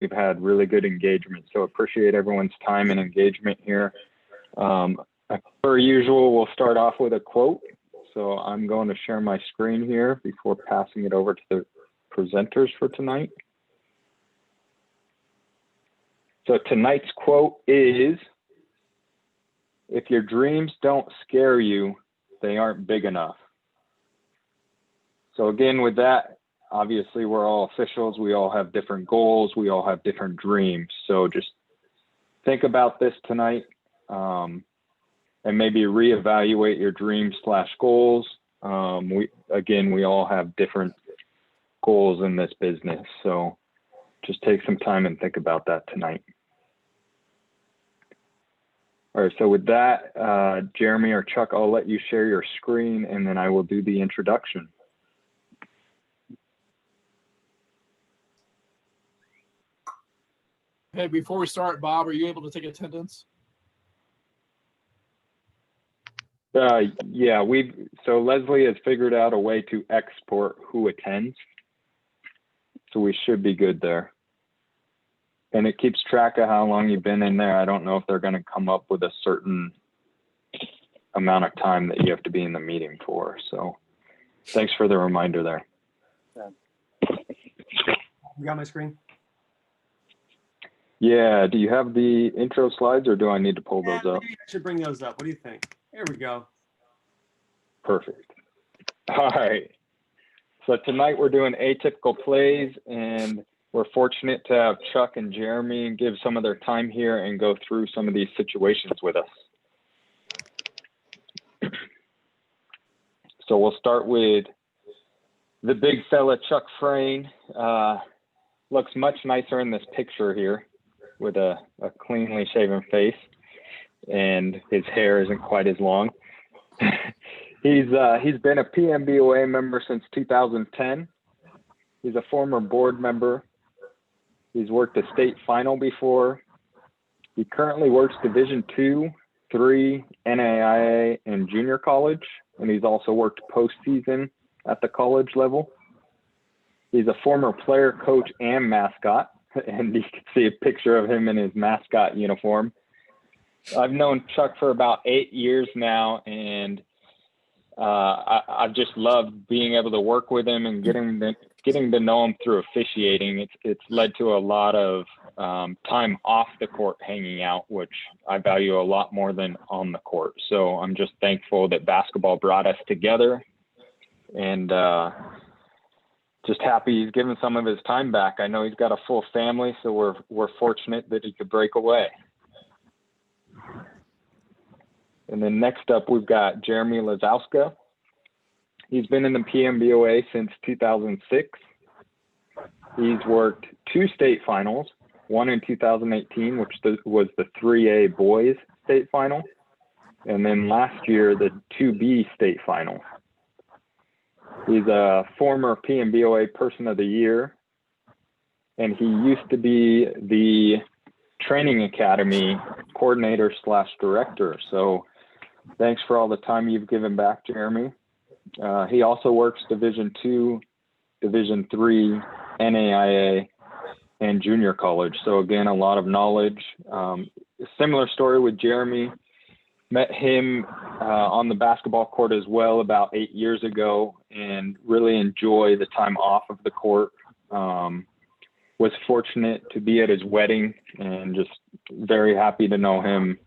we've had really good engagement. So appreciate everyone's time and engagement here. Per usual, we'll start off with a quote. So I'm going to share my screen here before passing it over to the presenters for tonight. So tonight's quote is, "If your dreams don't scare you, they aren't big enough." So again, with that, obviously we're all officials. We all have different goals. We all have different dreams. So just think about this tonight. And maybe reevaluate your dreams / goals. We all have different goals in this business. So just take some time and think about that tonight. All right, so with that, Jeremy or Chuck, I'll let you share your screen and then I will do the introduction. Hey, before we start, Bob, are you able to take attendance? Yeah, so Leslie has figured out a way to export who attends. So we should be good there. And it keeps track of how long you've been in there. I don't know if they're going to come up with a certain amount of time that you have to be in the meeting for. So thanks for the reminder there. You got my screen? Yeah, do you have the intro slides or do I need to pull those up? Maybe I should bring those up. What do you think? Here we go. Perfect. All right. So tonight we're doing atypical plays, and we're fortunate to have Chuck and Jeremy give some of their time here and go through some of these situations with us. So we'll start with the big fella, Chuck Fraine. Looks much nicer in this picture here with a cleanly shaven face, and his hair isn't quite as long. He's been a PNBOA member since 2010. He's a former board member. He's worked a state final before. He currently works Division II, III, NAIA, and junior college, and he's also worked postseason at the college level. He's a former player, coach, and mascot, and you can see a picture of him in his mascot uniform. I've known Chuck for about 8 years now, and I've just loved being able to work with him and getting to know him through officiating. It's led to a lot of time off the court hanging out, which I value a lot more than on the court. So I'm just thankful that basketball brought us together, and just happy he's given some of his time back. I know he's got a full family, so we're fortunate that he could break away. And then next up, we've got Jeremy Lazowska. He's been in the PNBOA since 2006. He's worked 2 state finals, one in 2018, which was the 3A boys state final, and then last year, the 2B state final. He's a former PNBOA Person of the Year, and he used to be the training academy coordinator / director. So thanks for all the time you've given back, Jeremy. He also works Division II, Division III, NAIA, and junior college. So again, a lot of knowledge. Similar story with Jeremy. Met him on the basketball court as well about 8 years ago, and really enjoy the time off of the court. Was fortunate to be at his wedding, and just very happy to know him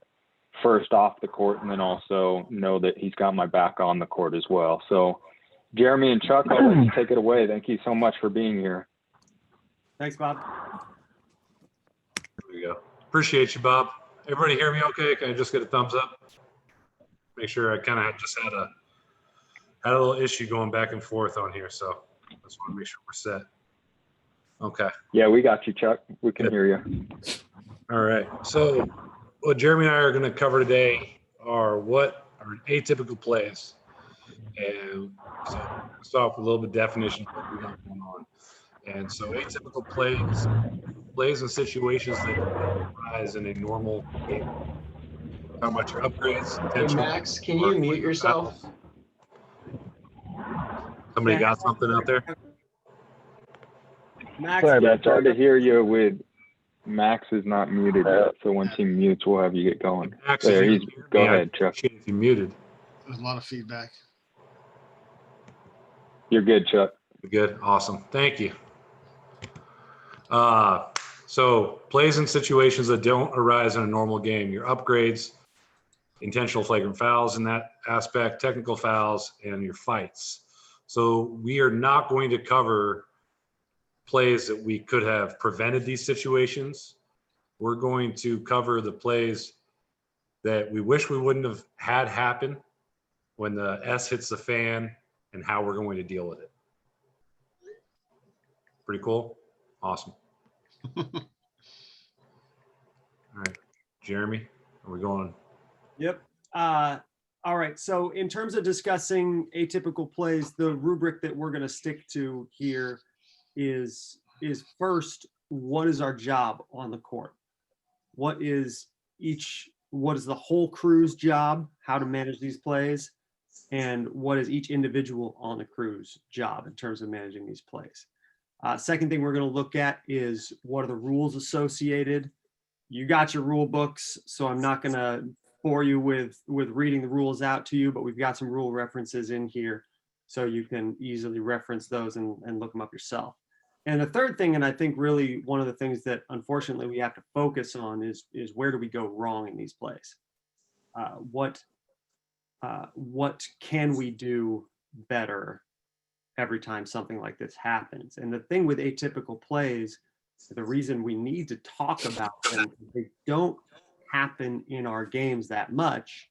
first off the court, and then also know that he's got my back on the court as well. So Jeremy and Chuck, I'll let you take it away. Thank you so much for being here. Thanks, Bob. There we go. Appreciate you, Bob. Everybody hear me okay? Can I just get a thumbs up? Make sure I kind of just had a little issue going back and forth on here, so I just want to make sure we're set. Okay. Yeah, we got you, Chuck. We can hear you. All right. So what Jeremy and I are going to cover today are what are atypical plays. And so let's start off with a little bit of definition of what we got going on. And so atypical plays in situations that arise in a normal game. How much your upgrades, Hey, Max, can you mute yourself? Somebody got something out there? Max, Sorry, but it's hard to hear you with Max is not muted yet, so once he mutes, we'll have you get going. Max, There, if you he's, can hear go me, I'd ahead, Chuck. appreciate if you muted. There's a lot of feedback. You're good, Chuck. Good, awesome, thank you. So plays and situations that don't arise in a normal game, your upgrades, intentional flagrant fouls in that aspect, technical fouls, and your fights. So we are not going to cover plays that we could have prevented these situations. We're going to cover the plays that we wish we wouldn't have had happen when the S hits the fan and how we're going to deal with it. Pretty cool? Awesome. All right, Jeremy, are we going? Yep. All right. So in terms of discussing atypical plays, the rubric that we're going to stick to here is first, what is our job on the court? What is the whole crew's job, how to manage these plays, and what is each individual on the crew's job in terms of managing these plays. Second thing we're going to look at is what are the rules associated. You got your rule books, so I'm not going to bore you with reading the rules out to you, but we've got some rule references in here so you can easily reference those and look them up yourself. And the third thing, and I think really one of the things that unfortunately we have to focus on is where do we go wrong in these plays? What can we do better every time something like this happens? And the thing with atypical plays, the reason we need to talk about them, they don't happen in our games that much.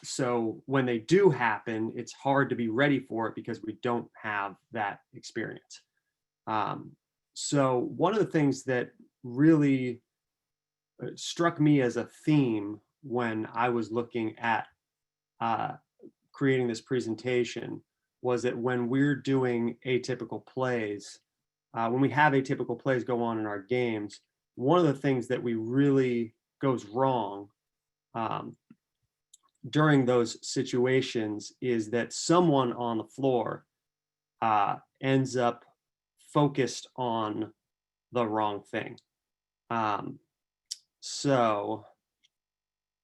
So when they do happen, it's hard to be ready for it because we don't have that experience. So one of the things that really struck me as a theme when I was looking at creating this presentation was that when we're doing atypical plays, when we have atypical plays go on in our games, one of the things that we really goes wrong during those situations is that someone on the floor ends up focused on the wrong thing. So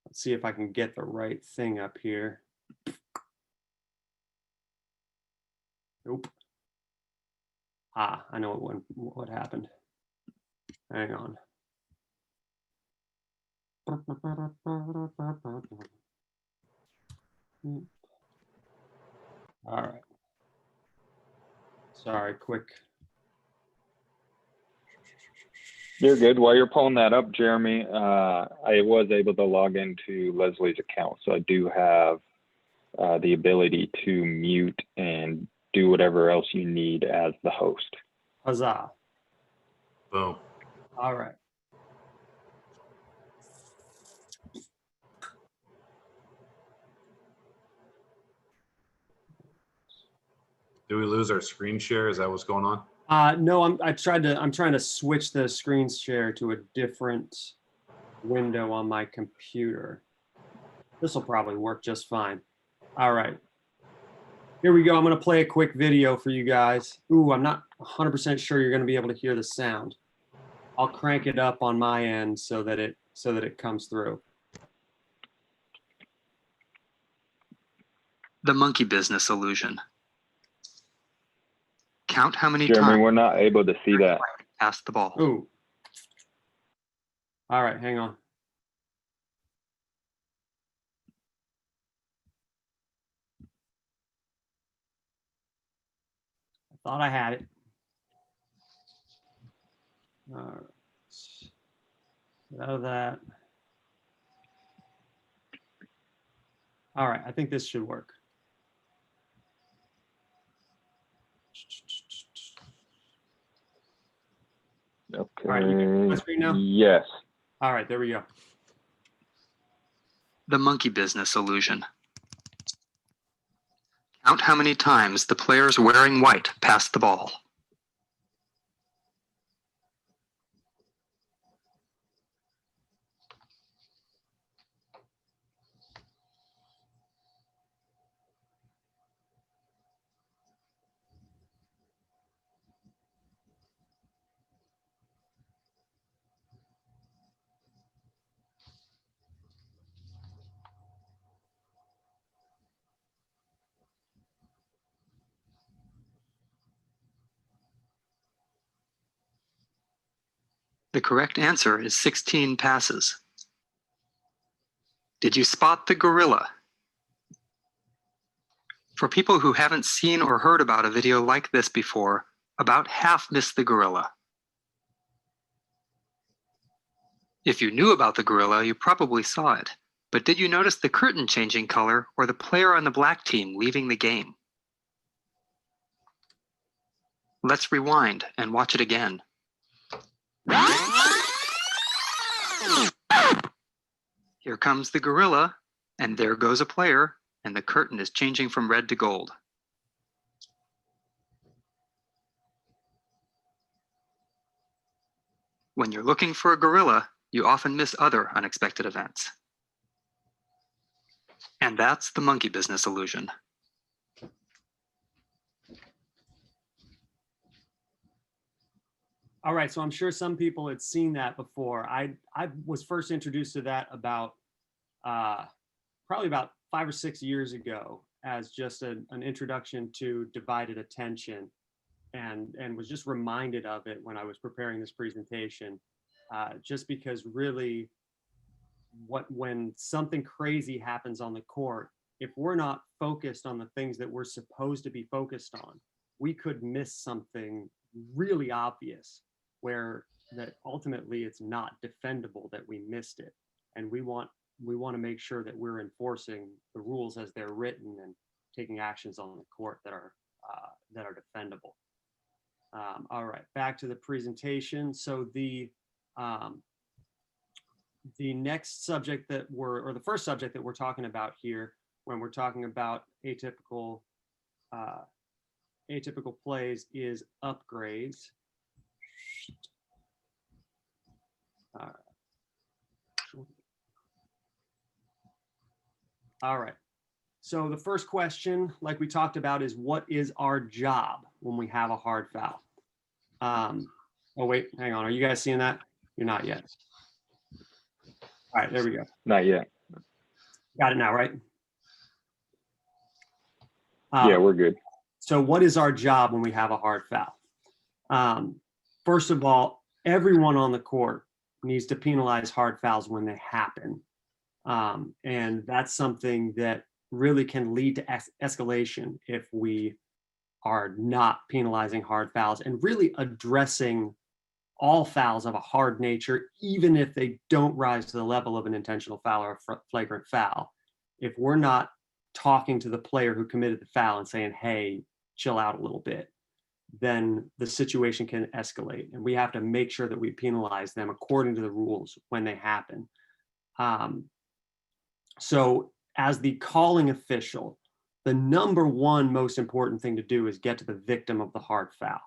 let's see if I can get the right thing up here. Nope. I know what happened. Hang on. All right. Sorry, quick. You're good. While you're pulling that up, Jeremy, I was able to log into Leslie's account, so I do have the ability to mute and do whatever else you need as the host. Huzzah. Boom. All right. Do we lose our screen share? Is that what's going on? No, I'm trying to switch the screen share to a different window on my computer. This will probably work just fine. All right. Here we go. I'm going to play a quick video for you guys. Ooh, I'm not 100% sure you're going to be able to hear the sound. I'll crank it up on my end so that it comes through. The monkey business illusion. Count how many Jeremy, times we're not able to see that. pass the ball. Ooh. All right, hang on. I thought I had it. All right. Get out of that. All right, I think this should work. Okay. All right, you can see my screen now? Yes. All right, there we go. The monkey business illusion. Count how many times the players wearing white pass the ball. The correct answer is 16 passes. Did you spot the gorilla? For people who haven't seen or heard about a video like this before, about half missed the gorilla. If you knew about the gorilla, you probably saw it. But did you notice the curtain changing color or the player on the black team leaving the game? Let's rewind and watch it again. Here comes the gorilla, and there goes a player, and the curtain is changing from red to gold. When you're looking for a gorilla, you often miss other unexpected events. And that's the monkey business illusion. All right, so I'm sure some people had seen that before. I was first introduced to that about probably about 5 or 6 years ago as just an introduction to divided attention, and was just reminded of it when I was preparing this presentation, just because really when something crazy happens on the court, if we're not focused on the things that we're supposed to be focused on, we could miss something really obvious where that ultimately it's not defendable that we missed it. And we want to make sure that we're enforcing the rules as they're written and taking actions on the court that are defendable. All right, back to the presentation. So the next subject that the first subject that we're talking about here when we're talking about atypical plays is upgrades. All right. So the first question, like we talked about, is what is our job when we have a hard foul? Oh, wait, hang on. Are you guys seeing that? You're not yet. All right, there we go. Not yet. Got it now, right? Yeah, we're good. So what is our job when we have a hard foul? First of all, everyone on the court needs to penalize hard fouls when they happen. And that's something that really can lead to escalation if we are not penalizing hard fouls and really addressing all fouls of a hard nature, even if they don't rise to the level of an intentional foul or a flagrant foul. If we're not talking to the player who committed the foul and saying, hey, chill out a little bit, then the situation can escalate. And we have to make sure that we penalize them according to the rules when they happen. So as the calling official, the number one most important thing to do is get to the victim of the hard foul.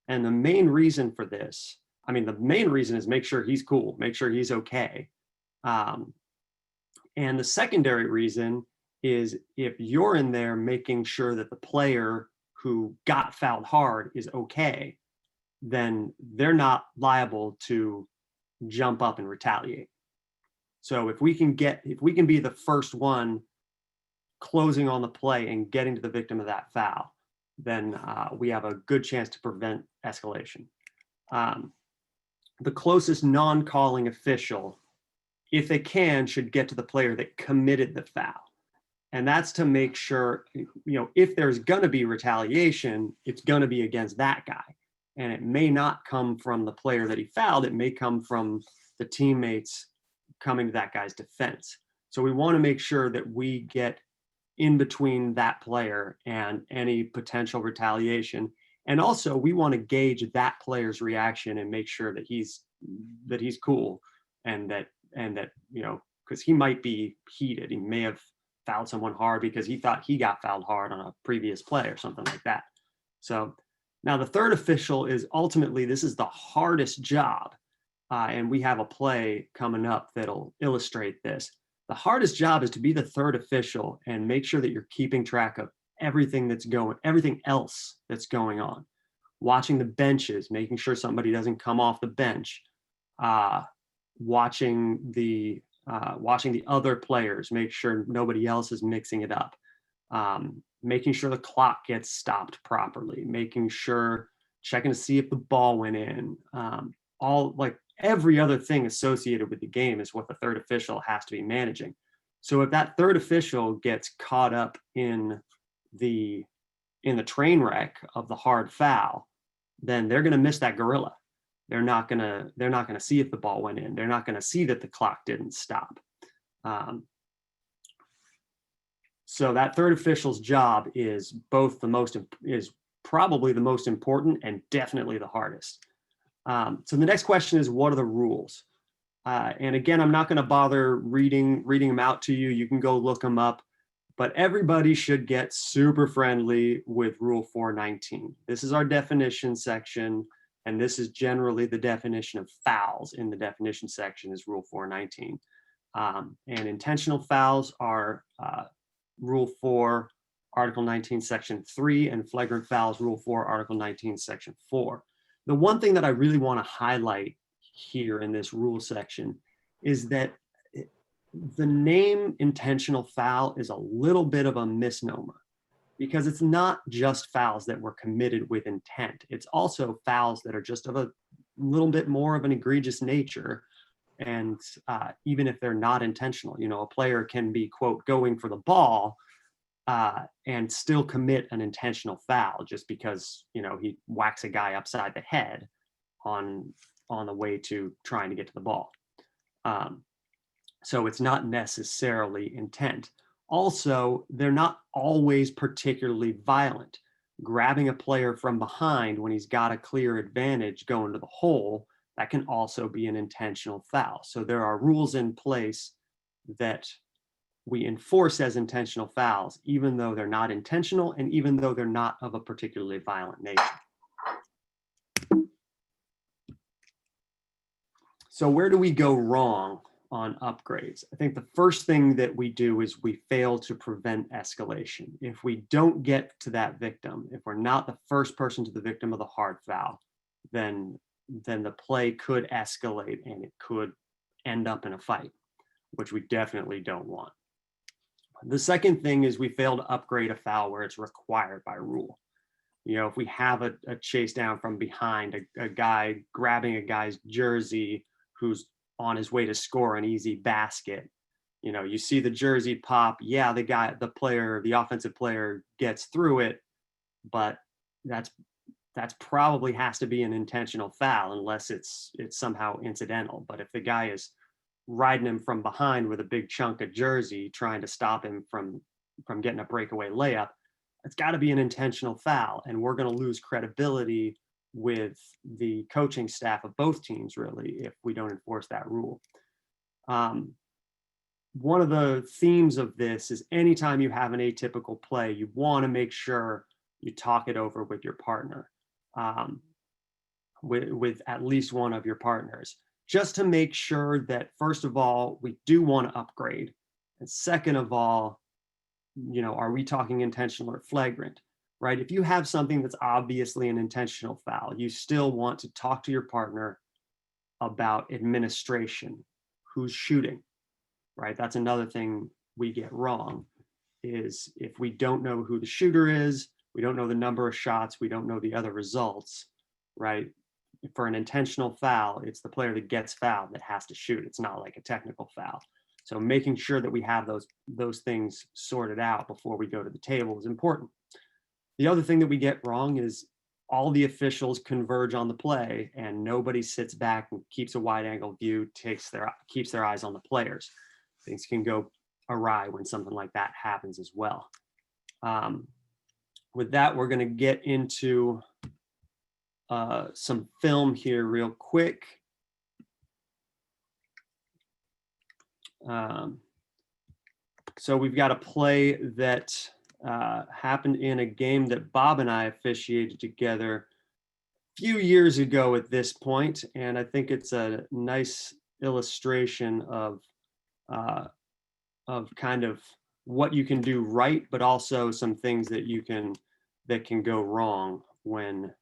And the main reason for this, the main reason is make sure he's cool, make sure he's okay. And the secondary reason is if you're in there making sure that the player who got fouled hard is okay, then they're not liable to jump up and retaliate. So if we can be the first one closing on the play and getting to the victim of that foul, then we have a good chance to prevent escalation. The closest non-calling official, if they can, should get to the player that committed the foul. And that's to make sure, if there's going to be retaliation, it's going to be against that guy. And it may not come from the player that he fouled. It may come from the teammates coming to that guy's defense. So we want to make sure that we get in between that player and any potential retaliation. And also we want to gauge that player's reaction and make sure that he's cool and that because he might be heated. He may have fouled someone hard because he thought he got fouled hard on a previous play or something like that. So now the third official is ultimately, this is the hardest job. And we have a play coming up that'll illustrate this. The hardest job is to be the third official and make sure that you're keeping track of everything else that's going on. Watching the benches, making sure somebody doesn't come off the bench, watching the other players, make sure nobody else is mixing it up, making sure the clock gets stopped properly, checking to see if the ball went in, every other thing associated with the game is what the third official has to be managing. So if that third official gets caught up in the train wreck of the hard foul, then they're going to miss that gorilla. They're not going to see if the ball went in. They're not going to see that the clock didn't stop. So that third official's job is probably the most important and definitely the hardest. So the next question is, what are the rules? And again, I'm not going to bother reading them out to you. You can go look them up. But everybody should get super friendly with Rule 419. This is our definition section, and this is generally the definition of fouls in the definition section is Rule 419. And intentional fouls are Rule 4, Article 19, Section 3, and flagrant fouls, Rule 4, Article 19, Section 4. The one thing that I really want to highlight here in this rule section is that the name intentional foul is a little bit of a misnomer, because it's not just fouls that were committed with intent. It's also fouls that are just of a little bit more of an egregious nature. And even if they're not intentional, a player can be, quote, going for the ball and still commit an intentional foul just because, he whacks a guy upside the head on the way to trying to get to the ball. So it's not necessarily intent. Also, they're not always particularly violent. Grabbing a player from behind when he's got a clear advantage going to the hole, that can also be an intentional foul. So there are rules in place that we enforce as intentional fouls, even though they're not intentional and even though they're not of a particularly violent nature. So where do we go wrong on upgrades? I think the first thing that we do is we fail to prevent escalation. If we don't get to that victim, if we're not the first person to the victim of the hard foul, then the play could escalate and it could end up in a fight, which we definitely don't want. The second thing is we fail to upgrade a foul where it's required by rule. If we have a chase down from behind, a guy grabbing a guy's jersey who's on his way to score an easy basket, you see the jersey pop, yeah, the offensive player gets through it, but that's probably has to be an intentional foul unless it's somehow incidental. But if the guy is riding him from behind with a big chunk of jersey trying to stop him from getting a breakaway layup, it's got to be an intentional foul, and we're going to lose credibility with the coaching staff of both teams, really, if we don't enforce that rule. One of the themes of this is anytime you have an atypical play, you want to make sure you talk it over with your partner, with at least one of your partners, just to make sure that, first of all, we do want to upgrade. And second of all, are we talking intentional or flagrant, right? If you have something that's obviously an intentional foul, you still want to talk to your partner about administration, who's shooting, right? That's another thing we get wrong, is if we don't know who the shooter is, we don't know the number of shots, we don't know the other results, right? For an intentional foul, it's the player that gets fouled that has to shoot. It's not like a technical foul. So making sure that we have those things sorted out before we go to the table is important. The other thing that we get wrong is all the officials converge on the play and nobody sits back and keeps a wide angle view, keeps their eyes on the players. Things can go awry when something like that happens as well. With that, we're going to get into some film here real quick. So we've got a play that happened in a game that Bob and I officiated together a few years ago at this point, and I think it's a nice illustration of kind of what you can do right, but also some things that can go wrong when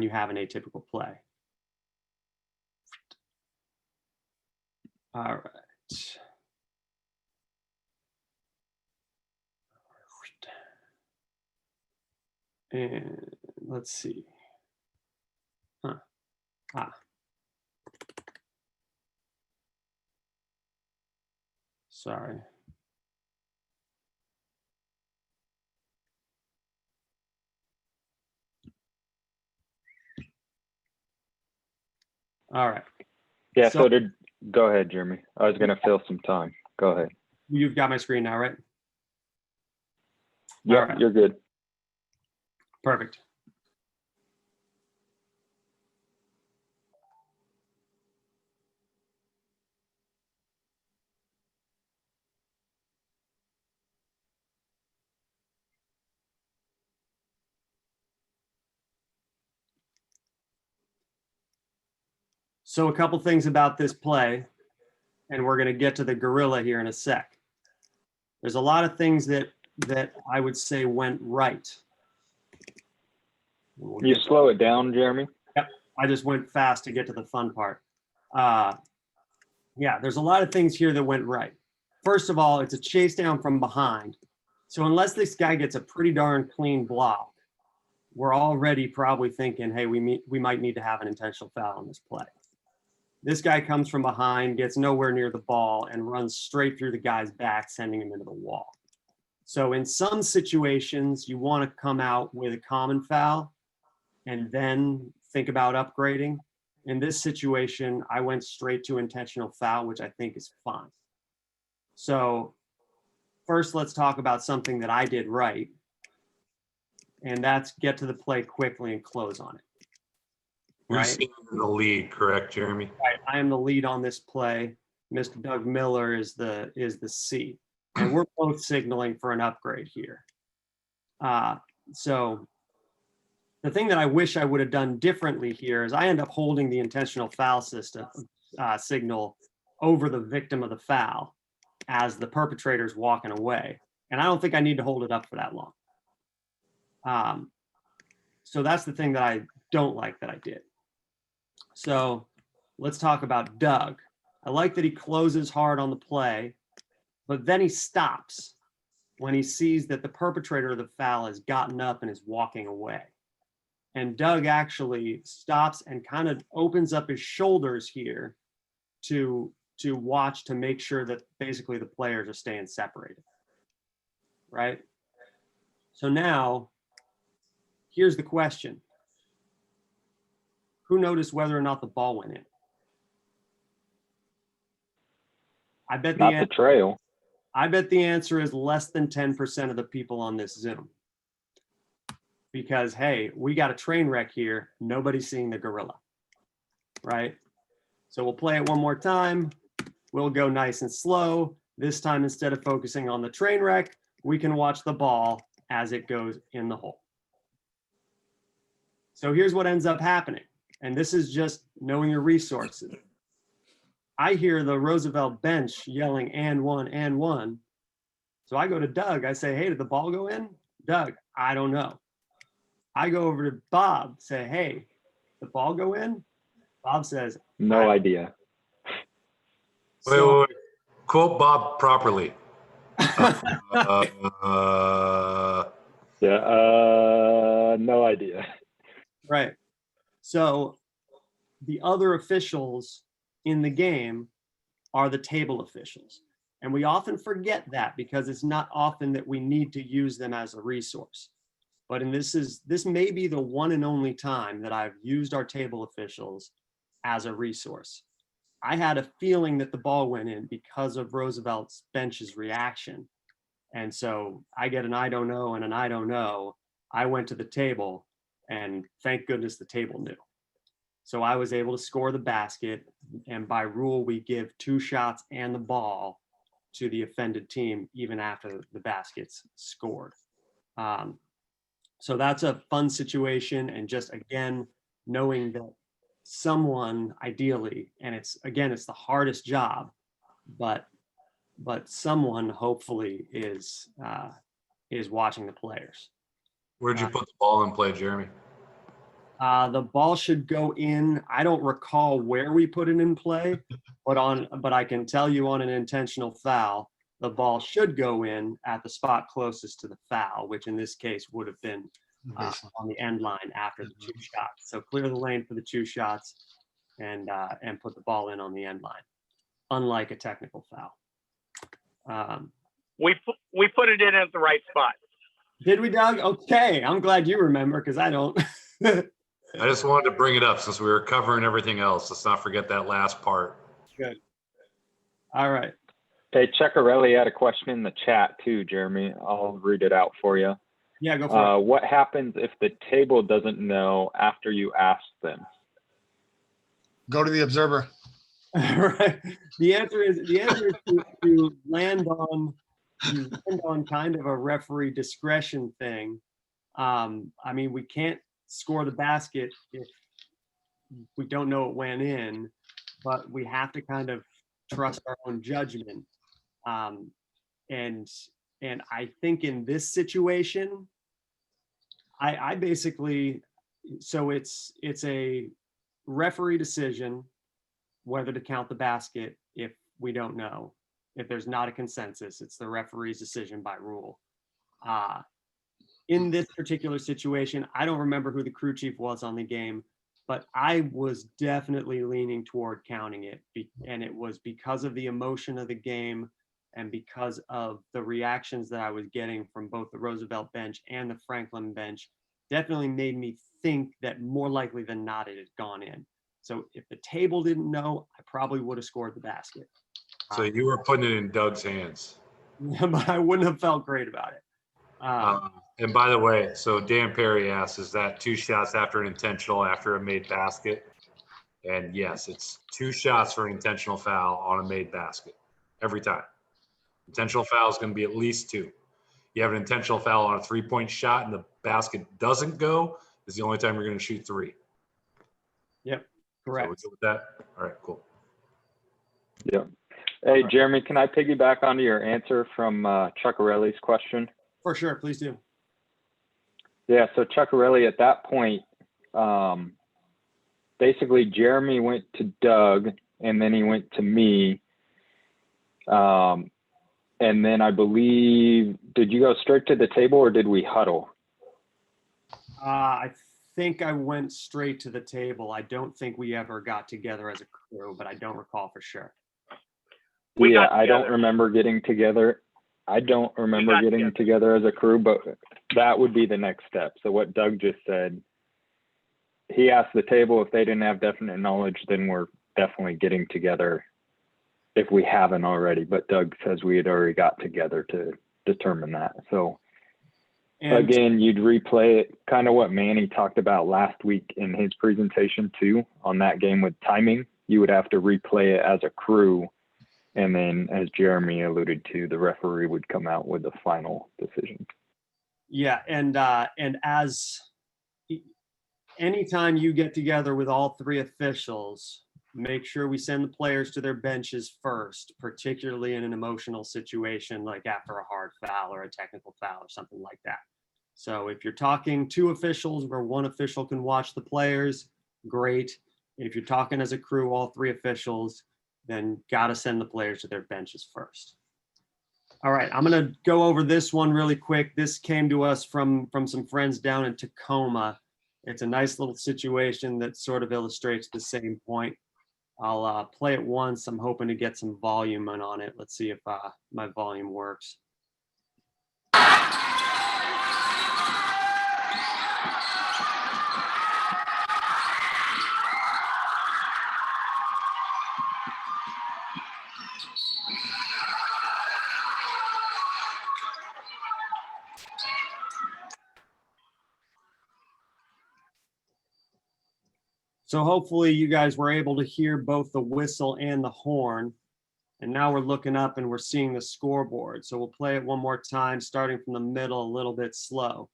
you have an atypical play. All right. And let's see. Sorry. All right. Yeah, So- go ahead, Jeremy. I was going to fill some time. Go ahead. You've got my screen now, right? Yeah, All right. you're good. Perfect. So a couple things about this play, and we're going to get to the gorilla here in a sec. There's a lot of things that I would say went right. We'll You get to- slow it down, Jeremy? Yep, I just went fast to get to the fun part. Yeah, there's a lot of things here that went right. First of all, it's a chase down from behind. So unless this guy gets a pretty darn clean block, we're already probably thinking, hey, we might need to have an intentional foul on this play. This guy comes from behind, gets nowhere near the ball, and runs straight through the guy's back, sending him into the wall. So in some situations, you want to come out with a common foul and then think about upgrading. In this situation, I went straight to intentional foul, which I think is fine. So first, let's talk about something that I did right, and that's get to the play quickly and close on it. You're Right? seeing the lead, correct, Jeremy? Right. I am the lead on this play. Mr. Doug Miller is the C, and we're both signaling for an upgrade here. So the thing that I wish I would have done differently here is I end up holding the intentional foul signal over the victim of the foul as the perpetrator's walking away, and I don't think I need to hold it up for that long. So that's the thing that I don't like that I did. So let's talk about Doug. I like that he closes hard on the play, but then he stops when he sees that the perpetrator of the foul has gotten up and is walking away. And Doug actually stops and kind of opens up his shoulders here to watch, to make sure that basically the players are staying separated, right? So now, here's the question. Who noticed whether or not the ball went in? I bet Not the trail. I bet the answer is less than 10% of the people on this Zoom. Because, hey, we got a train wreck here. Nobody's seeing the gorilla, right? So we'll play it one more time. We'll go nice and slow. This time, instead of focusing on the train wreck, we can watch the ball as it goes in the hole. So here's what ends up happening. And this is just knowing your resources. I hear the Roosevelt bench yelling, and one, and one. So I go to Doug. I say, hey, did the ball go in? Doug, I don't know. I go over to Bob, say, hey, did the ball go in? Bob says, No idea. Wait. Quote Bob properly. No idea. Right. So the other officials in the game are the table officials. And we often forget that because it's not often that we need to use them as a resource. But this may be the one and only time that I've used our table officials as a resource. I had a feeling that the ball went in because of Roosevelt's bench's reaction. And so I get an I don't know and an I don't know. I went to the table and thank goodness the table knew. So I was able to score the basket, and by rule, we give 2 shots and the ball to the offended team even after the basket's scored. So that's a fun situation, and just again, knowing that someone ideally, and it's the hardest job, but someone hopefully is watching the players. Where'd you put the ball in play, Jeremy? The ball should go in. I don't recall where we put it in play, but I can tell you on an intentional foul, the ball should go in at the spot closest to the foul, which in this case would have been on the end line after the 2 shots. So clear the lane for the 2 shots. and put the ball in on the end line, unlike a technical foul. We put it in at the right spot. Did we, Doug? Okay, I'm glad you remember because I don't. I just wanted to bring it up since we were covering everything else. Let's not forget that last part. Good. All right. Hey, Ceccarelli had a question in the chat too, Jeremy. I'll read it out for you. Yeah, go for it. What happens if the table doesn't know after you ask them? Go to the observer. Right. The answer is to land on kind of a referee discretion thing. I mean, we can't score the basket if we don't know it went in, but we have to kind of trust our own judgment. And I think in this situation, I basically, so it's a referee decision whether to count the basket if we don't know. If there's not a consensus, it's the referee's decision by rule. In this particular situation, I don't remember who the crew chief was on the game, but I was definitely leaning toward counting it. And it was because of the emotion of the game and because of the reactions that I was getting from both the Roosevelt bench and the Franklin bench, definitely made me think that more likely than not, it had gone in. So if the table didn't know, I probably would have scored the basket. So you were putting it in Doug's hands. But I wouldn't have felt great about it. And by the way, so Dan Perry asks, is that 2 shots after an intentional, after a made basket? And yes, it's 2 shots for an intentional foul on a made basket every time. Intentional foul is going to be at least 2. You have an intentional foul on a 3-point shot and the basket doesn't go, is the only time you're going to shoot 3. Yep, correct. So we good with that? All right, cool. Yeah. Hey, Jeremy, can I piggyback onto your answer from Ceccarelli's question? For sure, please do. Yeah, so Ceccarelli at that point, basically Jeremy went to Doug and then he went to me. And then I believe, did you go straight to the table or did we huddle? I think I went straight to the table. I don't think we ever got together as a crew, but I don't recall for sure. Yeah, I don't remember getting together. I don't remember getting together as a crew, but that would be the next step. So what Doug just said, he asked the table if they didn't have definite knowledge, then we're definitely getting together if we haven't already. But Doug says we had already got together to determine that. So again, you'd replay it, kind of what Manny talked about last week in his presentation too, on that game with timing. You would have to replay it as a crew. And then, as Jeremy alluded to, the referee would come out with the final decision. Yeah, and as anytime you get together with all 3 officials, make sure we send the players to their benches first, particularly in an emotional situation like after a hard foul or a technical foul or something like that. So if you're talking 2 officials where 1 official can watch the players, great. If you're talking as a crew, all 3 officials, then got to send the players to their benches first. All right, I'm going to go over this one really quick. This came to us from some friends down in Tacoma. It's a nice little situation that sort of illustrates the same point. I'll play it once. I'm hoping to get some volume on it. Let's see if my volume works. So hopefully you guys were able to hear both the whistle and the horn. And now we're looking up and we're seeing the scoreboard. So we'll play it one more time, starting from the middle, a little bit slow.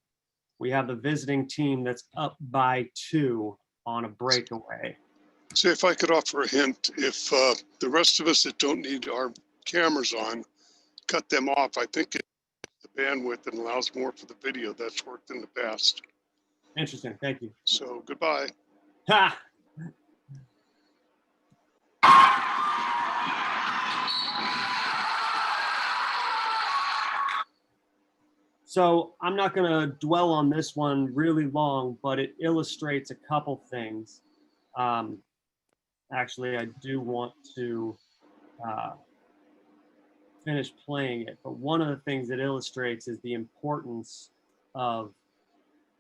We have the visiting team that's up by 2 on a breakaway. See, if I could offer a hint, if the rest of us that don't need our cameras on, cut them off, I think it's the bandwidth and allows more for the video. That's worked in the past. Interesting, thank you. So goodbye. Ha! So I'm not going to dwell on this one really long, but it illustrates a couple things. actually, I do want to finish playing it. But one of the things it illustrates is the importance of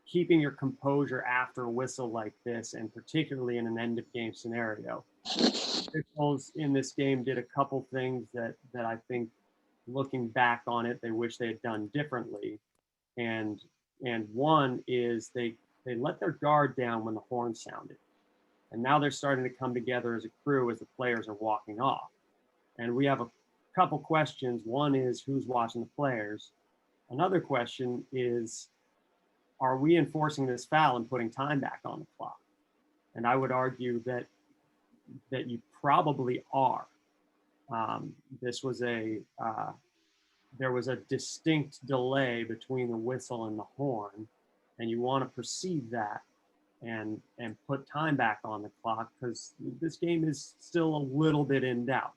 keeping your composure after a whistle like this, and particularly in an end of game scenario. Officials in this game did a couple things that I think, looking back on it, they wish they had done differently. And one is they let their guard down when the horn sounded. And now they're starting to come together as a crew as the players are walking off. And we have a couple questions. One is, who's watching the players? Another question is, are we enforcing this foul and putting time back on the clock? And I would argue that you probably are. This was there was a distinct delay between the whistle and the horn, and you want to perceive that and put time back on the clock, because this game is still a little bit in doubt.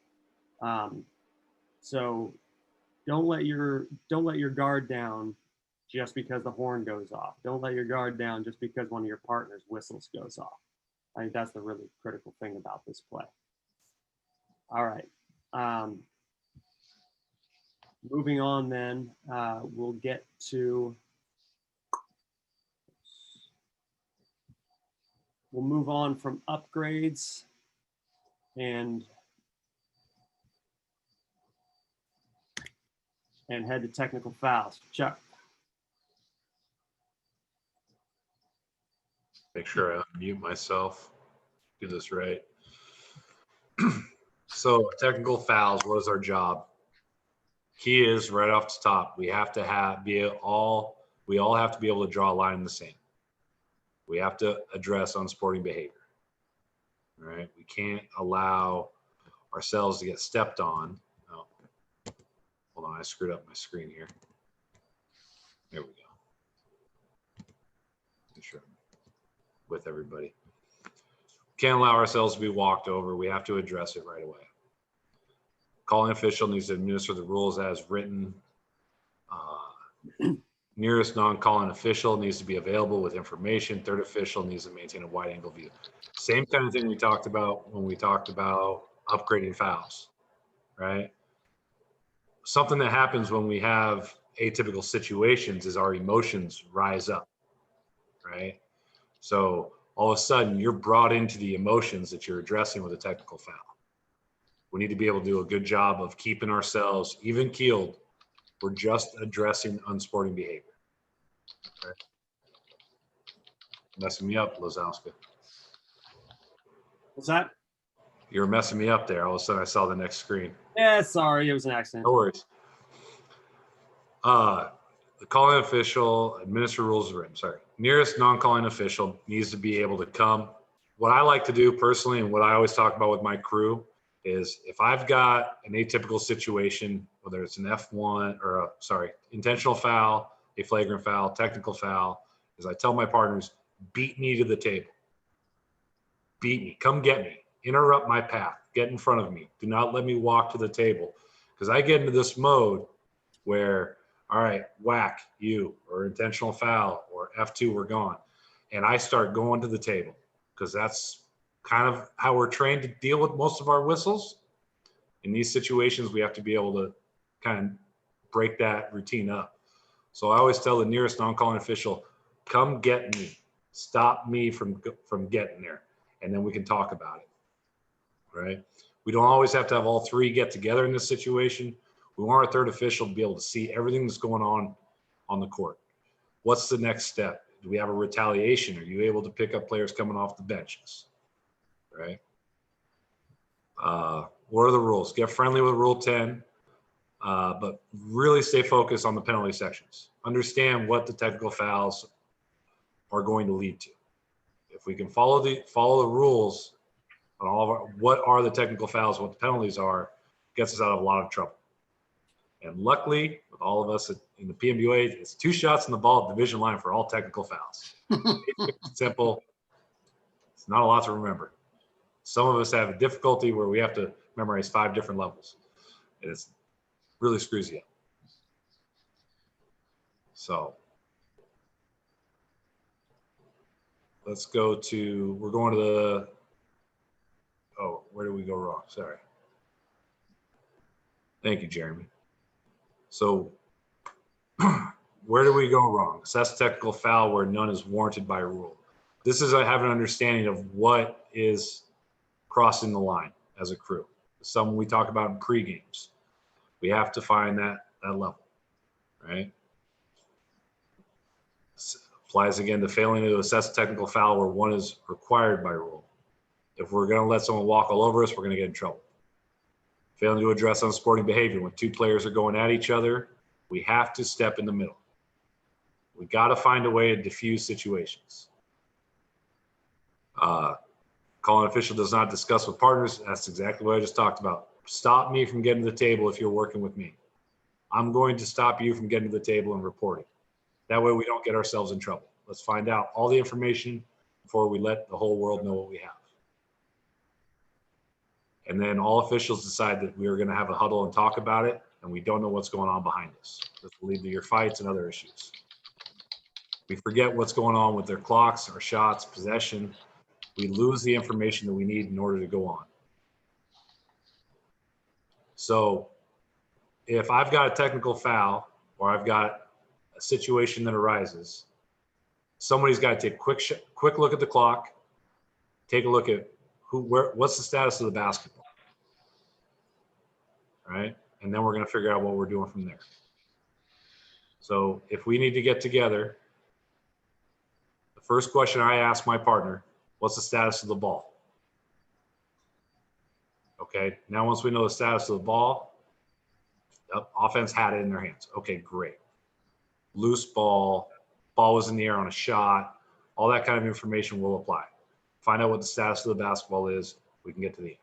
So don't let your guard down just because the horn goes off. Don't let your guard down just because one of your partner's whistles goes off. I think that's the really critical thing about this play. All right. Moving on then, we'll get to, we'll move on from upgrades and head to technical fouls. Chuck. Make sure I unmute myself. Do this right. So technical fouls, what is our job? Key is right off the top. We have to we all have to be able to draw a line in the sand. We have to address unsporting behavior. All right. We can't allow ourselves to get stepped on. Oh, hold on, I screwed up my screen here. There we go. Make sure I'm with everybody. Can't allow ourselves to be walked over. We have to address it right away. Calling official needs to administer the rules as written. Nearest non-calling official needs to be available with information. Third official needs to maintain a wide angle view. Same kind of thing we talked about when we talked about upgrading fouls, right? Something that happens when we have atypical situations is our emotions rise up, right? So all of a sudden you're brought into the emotions that you're addressing with a technical foul. We need to be able to do a good job of keeping ourselves even keeled. We're just addressing unsporting behavior. Okay. Messing me up, Lazowska. What's that? You were messing me up there. All of a sudden I saw the next screen. Yeah, sorry, it was an accident. No worries. The calling official, administer rules is written, sorry. Nearest non-calling official needs to be able to come. What I like to do personally, and what I always talk about with my crew, is if I've got an atypical situation, whether it's an F1 or intentional foul, a flagrant foul, technical foul, is I tell my partners, beat me to the table. Beat me, come get me, interrupt my path, get in front of me. Do not let me walk to the table. Because I get into this mode where, all right, whack you, or intentional foul, or F2, we're gone. And I start going to the table, because that's kind of how we're trained to deal with most of our whistles. In these situations, we have to be able to kind of break that routine up. So I always tell the nearest non-calling official, come get me, stop me from getting there, and then we can talk about it, right? We don't always have to have all three get together in this situation. We want our third official to be able to see everything that's going on the court. What's the next step? Do we have a retaliation? Are you able to pick up players coming off the benches? Right? What are the rules? Get friendly with Rule 10, but really stay focused on the penalty sections. Understand what the technical fouls are going to lead to. If we can follow the rules on all of our, what are the technical fouls, what the penalties are, gets us out of a lot of trouble. And luckily, with all of us in the PNBOA, it's 2 shots in the ball at the division line for all technical fouls. Simple. It's not a lot to remember. Some of us have a difficulty where we have to memorize 5 different levels. And it really screws you up. So let's go to, we're going to where did we go wrong? Sorry. Thank you, Jeremy. So where do we go wrong? Assess technical foul where none is warranted by rule. This is I have an understanding of what is crossing the line as a crew. Some we talk about in pre-games. We have to find that level, right? Applies again to failing to assess technical foul where one is required by rule. If we're going to let someone walk all over us, we're going to get in trouble. Failing to address unsporting behavior. When two players are going at each other, we have to step in the middle. We got to find a way to diffuse situations. Calling official does not discuss with partners. That's exactly what I just talked about. Stop me from getting to the table if you're working with me. I'm going to stop you from getting to the table and reporting. That way we don't get ourselves in trouble. Let's find out all the information before we let the whole world know what we have. And then all officials decide that we are going to have a huddle and talk about it, and we don't know what's going on behind us. This will lead to your fights and other issues. We forget what's going on with their clocks, our shots, possession. We lose the information that we need in order to go on. So if I've got a technical foul or I've got a situation that arises, somebody's got to take a quick look at the clock, take a look at what's the status of the basketball, right? And then we're going to figure out what we're doing from there. So if we need to get together, the first question I ask my partner, what's the status of the ball? Okay, now once we know the status of the ball, offense had it in their hands. Okay, great. Loose ball was in the air on a shot, all that kind of information will apply. Find out what the status of the basketball is, we can get to the end.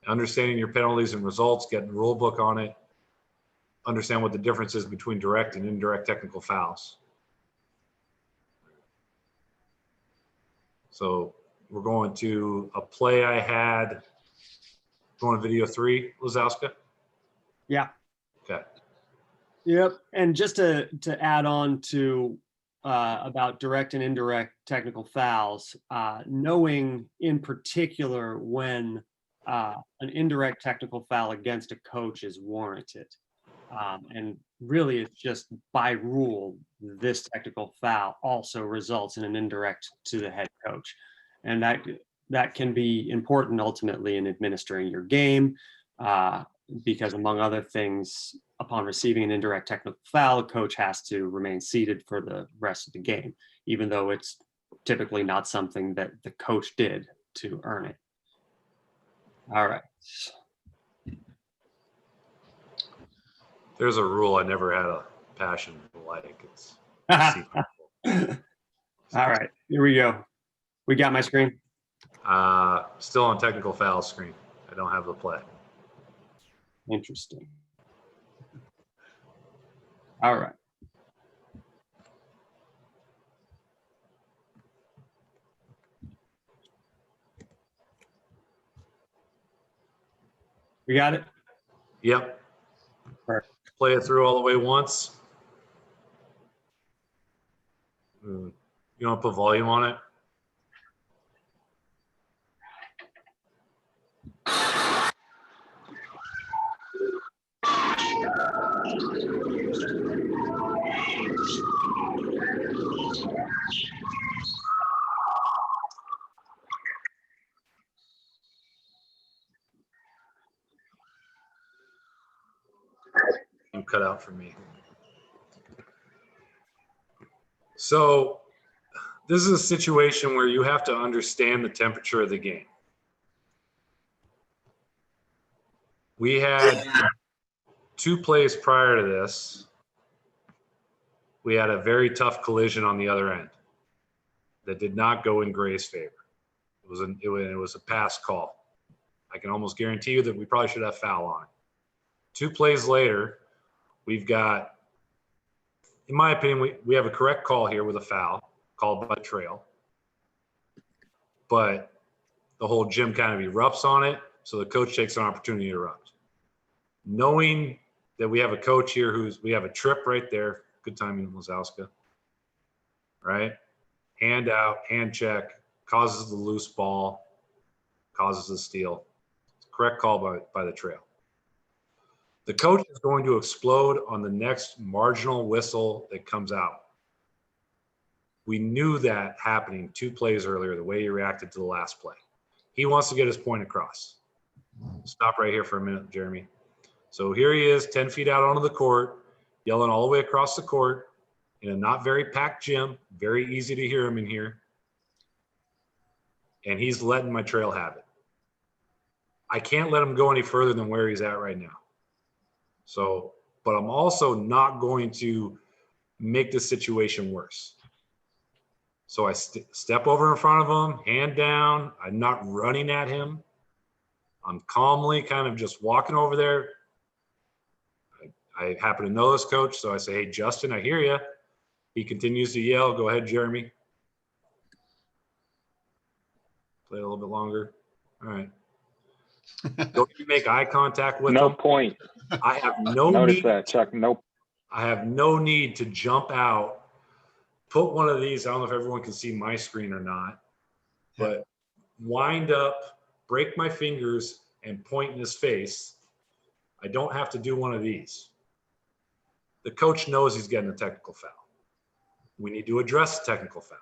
Understanding your penalties and results, getting the rule book on it, understand what the difference is between direct and indirect technical fouls. So we're going to a play I had, going to video 3, Lazowska? Yeah. Okay. Yep. And just to add on to about direct and indirect technical fouls, knowing in particular when an indirect technical foul against a coach is warranted. And really it's just by rule, this technical foul also results in an indirect to the head coach. And that can be important ultimately in administering your game, because among other things, upon receiving an indirect technical foul, a coach has to remain seated for the rest of the game, even though it's typically not something that the coach did to earn it. All right. There's a rule I never had a passion like. It's all right, here we go. We got my screen. Still on technical foul screen. I don't have the play. Interesting. All right. We got it? Yep. Perfect. Play it through all the way once. You want to put volume on it? You cut out for me. So this is a situation where you have to understand the temperature of the game. We had 2 plays prior to this. We had a very tough collision on the other end that did not go in Gray's favor. It was a pass call. I can almost guarantee you that we probably should have foul on it. 2 plays later, we've got, in my opinion, we have a correct call here with a foul called by trail. But the whole gym kind of erupts on it, so the coach takes an opportunity to erupt. Knowing that we have a coach here we have a trip right there, good timing, Lazowska, right? Hand out, hand check, causes the loose ball. causes a steal. Correct call by the trail. The coach is going to explode on the next marginal whistle that comes out. We knew that happening 2 plays earlier, the way he reacted to the last play. He wants to get his point across. Stop right here for a minute, Jeremy. So here he is, 10 feet out onto the court, yelling all the way across the court in a not very packed gym. Very easy to hear him in here. And he's letting my trail have it. I can't let him go any further than where he's at right now. So, but I'm also not going to make the situation worse. So I step over in front of him, hand down. I'm not running at him. I'm calmly kind of just walking over there. I happen to know this coach, so I say, hey, Justin, I hear you. He continues to yell. Go ahead, Jeremy. Play a little bit longer. All right. Don't you make eye contact with No him. point. I have no Notice need. that, Chuck. Nope. I have no need to jump out, put one of these. I don't know if everyone can see my screen or not, but wind up, break my fingers, and point in his face. I don't have to do one of these. The coach knows he's getting a technical foul. We need to address the technical foul.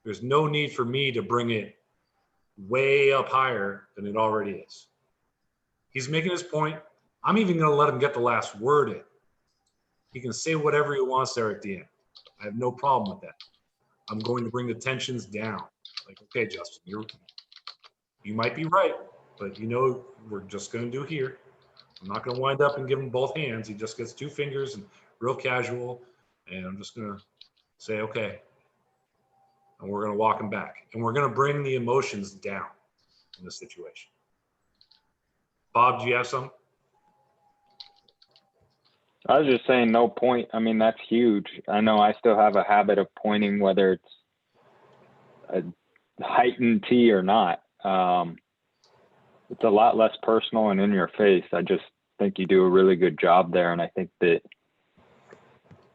There's no need for me to bring it way up higher than it already is. He's making his point. I'm even going to let him get the last word in. He can say whatever he wants there at the end. I have no problem with that. I'm going to bring the tensions down. Like, okay, Justin, you might be right, but you know, we're just going to do here. I'm not going to wind up and give him both hands. He just gets 2 fingers and real casual. And I'm just going to say, okay. And we're going to walk him back. And we're going to bring the emotions down in this situation. Bob, do you have some? I was just saying no point. I mean, that's huge. I know I still have a habit of pointing, whether it's a heightened T or not. It's a lot less personal and in your face. I just think you do a really good job there. And I think that,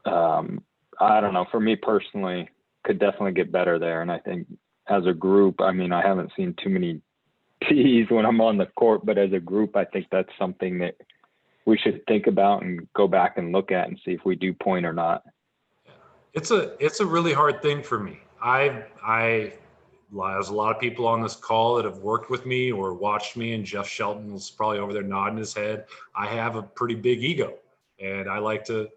I don't know, for me personally, could definitely get better there. And I think as a group, I mean, I haven't seen too many T's when I'm on the court, but as a group, I think that's something that we should think about and go back and look at and see if we do point or not. It's a really hard thing for me. There's a lot of people on this call that have worked with me or watched me, and Jeff Shelton was probably over there nodding his head. I have a pretty big ego, and I like to,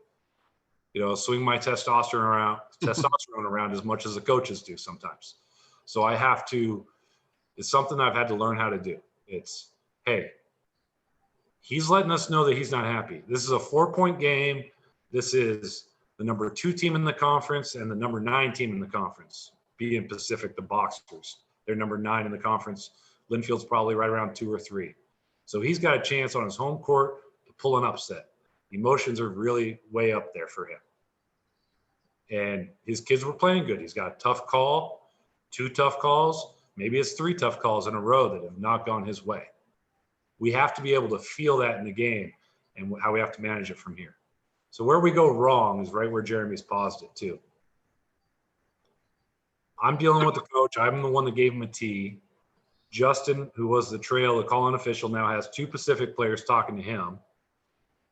swing my testosterone around as much as the coaches do sometimes. So I have to. It's something I've had to learn how to do. It's, hey, he's letting us know that he's not happy. This is a 4-point game. This is the number 2 team in the conference and the number 9 team in the conference. Being Pacific, the Boxers. They're number 9 in the conference. Linfield's probably right around 2 or 3. So he's got a chance on his home court to pull an upset. Emotions are really way up there for him. And his kids were playing good. He's got a tough call, 2 tough calls. Maybe it's 3 tough calls in a row that have not gone his way. We have to be able to feel that in the game and how we have to manage it from here. So where we go wrong is right where Jeremy's paused it too. I'm dealing with the coach. I'm the one that gave him a T. Justin, who was the call-in official, now has 2 Pacific players talking to him.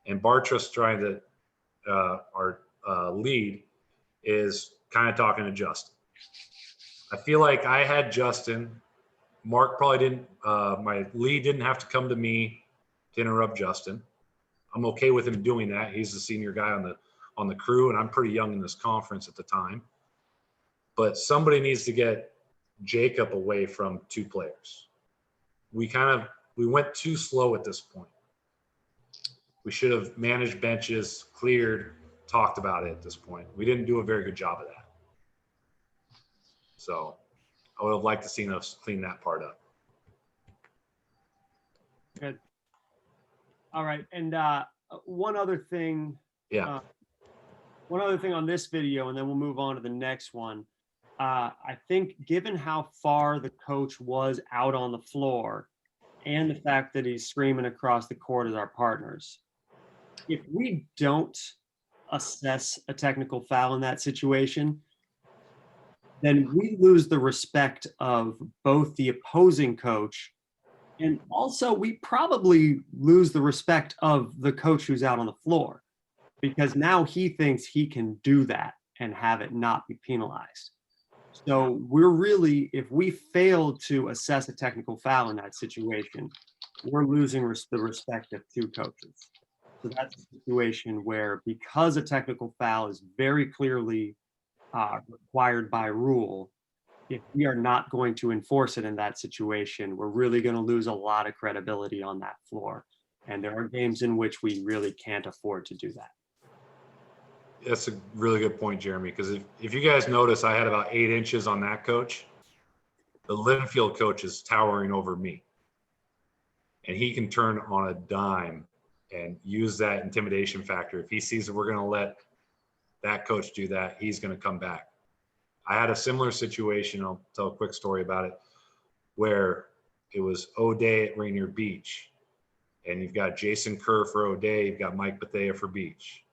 And Bartras trying to, our lead, is kind of talking to Justin. I feel like I had Justin. Mark probably didn't, my lead didn't have to come to me to interrupt Justin. I'm okay with him doing that. He's the senior guy on the crew, and I'm pretty young in this conference at the time. But somebody needs to get Jacob away from 2 players. We went too slow at this point. We should have managed benches, cleared, talked about it at this point. We didn't do a very good job of that. So I would have liked to seen us clean that part up. Good. All right. And one other thing. Yeah. One other thing on this video, and then we'll move on to the next one. I think given how far the coach was out on the floor and the fact that he's screaming across the court at our partners, if we don't assess a technical foul in that situation, then we lose the respect of both the opposing coach, and also we probably lose the respect of the coach who's out on the floor, because now he thinks he can do that and have it not be penalized. So we're really, if we fail to assess a technical foul in that situation, we're losing the respect of two coaches. So that's a situation where, because a technical foul is very clearly required by rule, if we are not going to enforce it in that situation, we're really going to lose a lot of credibility on that floor. And there are games in which we really can't afford to do that. That's a really good point, Jeremy, because if you guys notice, I had about 8 inches on that coach. The Linfield coach is towering over me. And he can turn on a dime and use that intimidation factor. If he sees that we're going to let that coach do that, he's going to come back. I had a similar situation, I'll tell a quick story about it, where it was O'Day at Rainier Beach. And you've got Jason Kerr for O'Day, you've got Mike Bethea for Beach.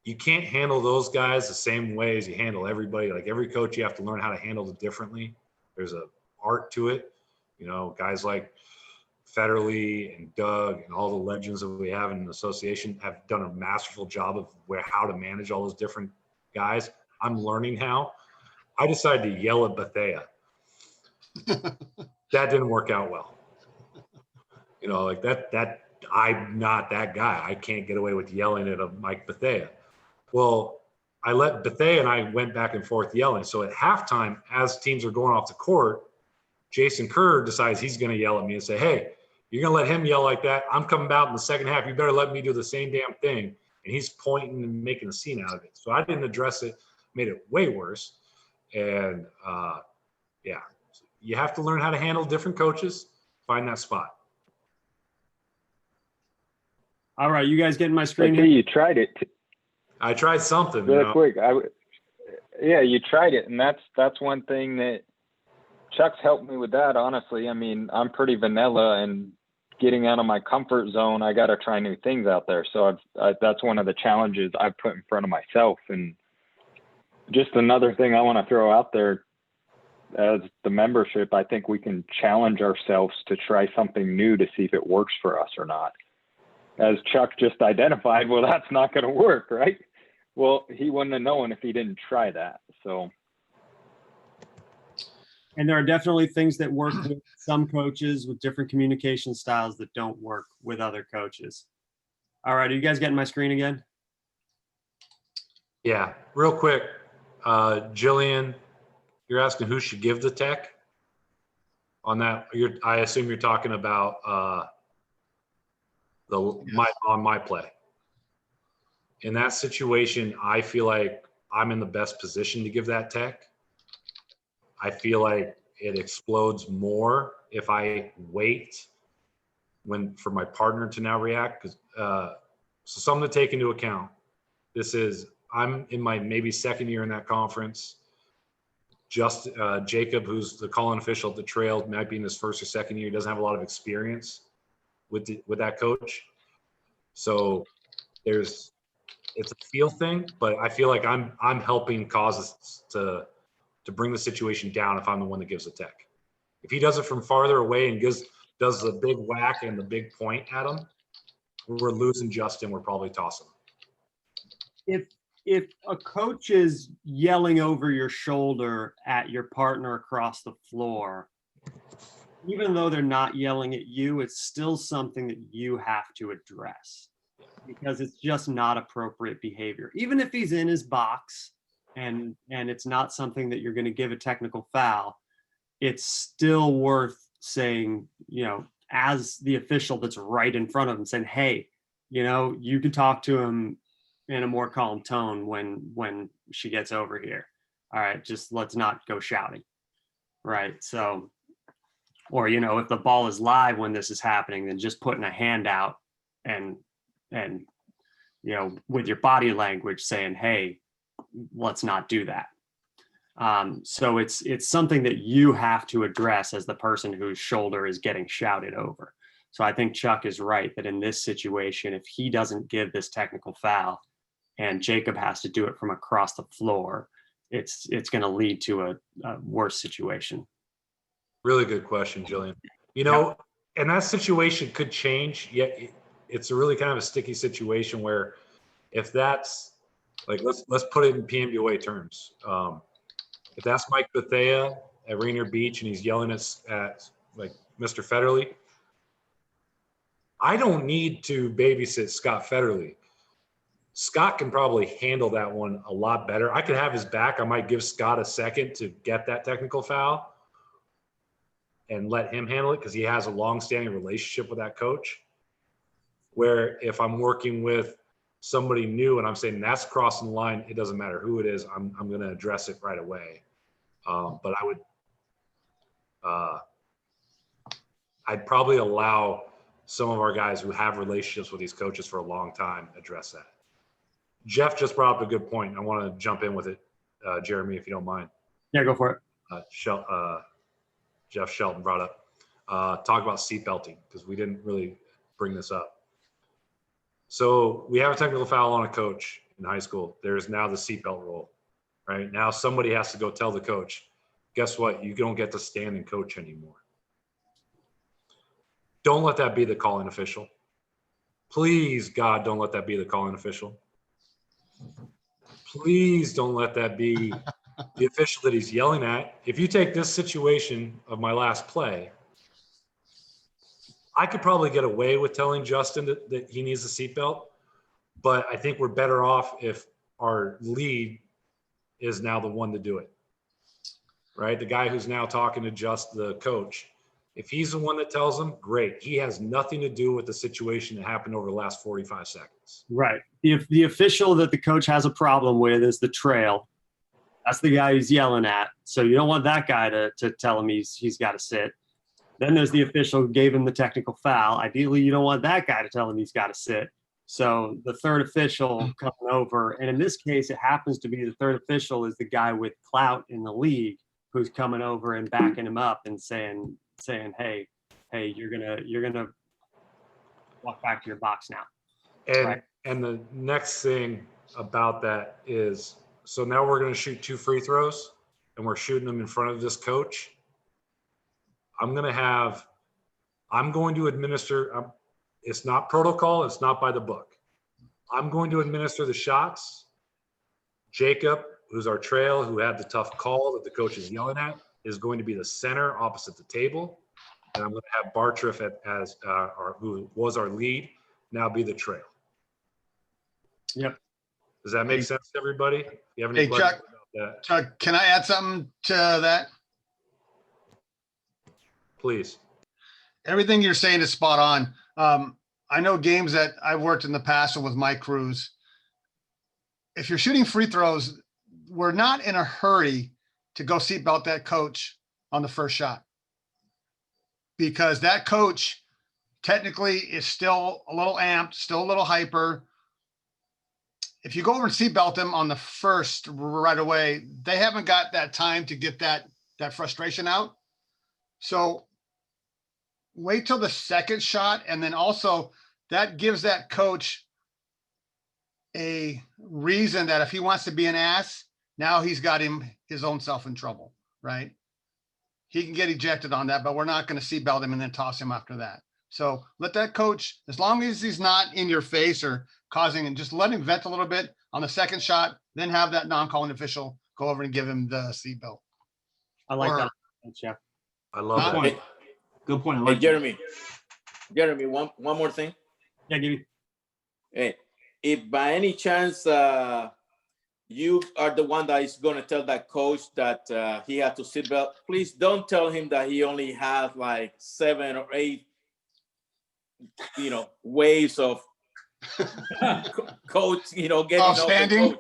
You can't handle those guys the same way as you handle everybody. Like, every coach, you have to learn how to handle it differently. There's an art to it. You know, guys like Federley and Doug and all the legends that we have in the association have done a masterful job of how to manage all those different guys. I'm learning how. I decided to yell at Bethea. That didn't work out well. You know, like that I'm not that guy. I can't get away with yelling at a Mike Bethea. Well, I let Bethea and I went back and forth yelling. So at halftime, as teams are going off the court, Jason Kerr decides he's going to yell at me and say, hey, you're going to let him yell like that? I'm coming out in the second half. You better let me do the same damn thing. And he's pointing and making a scene out of it. So I didn't address it, made it way worse. And yeah, you have to learn how to handle different coaches, find that spot. All right, you guys getting my screen here? You tried it. I tried something. Really quick. Yeah, you tried it. And that's one thing that Chuck's helped me with that, honestly. I mean, I'm pretty vanilla, and getting out of my comfort zone, I got to try new things out there. So that's one of the challenges I've put in front of myself. And just another thing I want to throw out there as the membership, I think we can challenge ourselves to try something new to see if it works for us or not. As Chuck just identified, well, that's not going to work, right? Well, he wouldn't have known if he didn't try that. So. And there are definitely things that work with some coaches with different communication styles that don't work with other coaches. All right, are you guys getting my screen again? Yeah, real quick. Jillian, you're asking who should give the tech on that. I assume you're talking about my play. In that situation, I feel like I'm in the best position to give that tech. I feel like it explodes more if I wait for my partner to now react. Because so something to take into account. I'm in my maybe second year in that conference. Just Jacob, who's the calling official at the Trail, might be in his first or second year. He doesn't have a lot of experience with that coach. So it's a feel thing, but I feel like I'm helping causes to bring the situation down if I'm the one that gives the tech. If he does it from farther away and does the big whack and the big point at him, we're losing Justin. We're probably tossing him. If a coach is yelling over your shoulder at your partner across the floor, even though they're not yelling at you, it's still something that you have to address, because it's just not appropriate behavior. Even if he's in his box and it's not something that you're going to give a technical foul, it's still worth saying, as the official that's right in front of him, saying, hey, you can talk to him in a more calm tone when she gets over here. All right, just let's not go shouting. Right. So, or, if the ball is live when this is happening, then just putting a hand out and with your body language saying, hey, let's not do that. So it's something that you have to address as the person whose shoulder is getting shouted over. So I think Chuck is right that in this situation, if he doesn't give this technical foul and Jacob has to do it from across the floor, it's going to lead to a worse situation. Really good question, Jillian. You know, and that situation could change, yet it's a really kind of a sticky situation where if that's like, let's put it in PNBOA terms. If that's Mike Bethea at Rainier Beach and he's yelling at like Mr. Federley, I don't need to babysit Scott Federley. Scott can probably handle that one a lot better. I could have his back. I might give Scott a second to get that technical foul and let him handle it because he has a long-standing relationship with that coach. Where if I'm working with somebody new and I'm saying that's crossing the line, it doesn't matter who it is, I'm going to address it right away. But I would, I'd probably allow some of our guys who have relationships with these coaches for a long time address that. Jeff just brought up a good point. I want to jump in with it, Jeremy, if you don't mind. Yeah, go for it. Jeff Shelton brought up, talk about seatbelting because we didn't really bring this up. So we have a technical foul on a coach in high school. There's now the seatbelt rule, right? Now somebody has to go tell the coach, guess what? You don't get to stand and coach anymore. Don't let that be the calling official. Please, God, don't let that be the calling official. Please don't let that be the official that he's yelling at. If you take this situation of my last play, I could probably get away with telling Justin that he needs a seatbelt, but I think we're better off if our lead is now the one to do it, right? The guy who's now talking to just the coach. If he's the one that tells him, great. He has nothing to do with the situation that happened over the last 45 seconds. Right. The official that the coach has a problem with is the trail. That's the guy who's yelling at. So you don't want that guy to tell him he's got to sit. Then there's the official who gave him the technical foul. Ideally, you don't want that guy to tell him he's got to sit. So the third official coming over, and in this case, it happens to be the third official is the guy with clout in the league who's coming over and backing him up and saying, hey, you're gonna walk back to your box now. And right. And the next thing about that is, so now we're going to shoot 2 free throws, and we're shooting them in front of this coach. I'm going to administer. It's not protocol. It's not by the book. I'm going to administer the shots. Jacob, who's our trail, who had the tough call that the coach is yelling at, is going to be the center opposite the table. And I'm going to have Bartriff who was our lead, now be the trail. Yep. Does that make sense to everybody? If you have any questions Chuck, about that? Chuck, can I add something to that? Please. Everything you're saying is spot on. I know games that I've worked in the past with my crews. If you're shooting free throws, we're not in a hurry to go seatbelt that coach on the first shot, because that coach technically is still a little amped, still a little hyper. If you go over and seatbelt them on the first right away, they haven't got that time to get that frustration out. So wait till the second shot, and then also that gives that coach a reason that if he wants to be an ass, now he's got his own self in trouble, right? He can get ejected on that, but we're not going to seatbelt him and then toss him after that. So let that coach, as long as he's not in your face or causing, and just let him vent a little bit on the second shot, then have that non-calling official go over and give him the seatbelt. I like that. Thanks, Jeff. I love that. Hey, Good point. I hey, like that. Jeremy, one more thing. Yeah, give me. Hey, if by any chance you are the one that is going to tell that coach that he has to seatbelt, please don't tell him that he only has like 7 or 8, ways of coach, getting outstanding.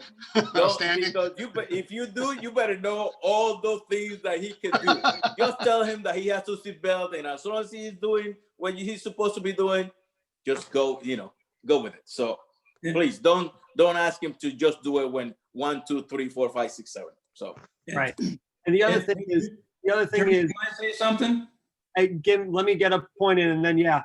Outstanding. Because if you do, you better know all those things that he can do. Just tell him that he has to seatbelt, and as long as he's doing what he's supposed to be doing, just go with it. So please don't ask him to just do it when 1, 2, 3, 4, 5, 6, 7. So right. And the other thing is, Can I say something? let me get a point in, and then Sure.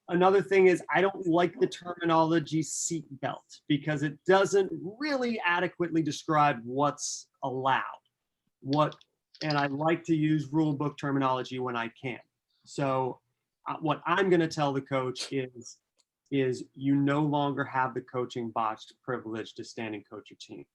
another thing is I don't like the terminology seat belt because it doesn't really adequately describe what's allowed. And I like to use rule book terminology when I can. So what I'm going to tell the coach is you no longer have the coaching box privilege to stand and coach your team,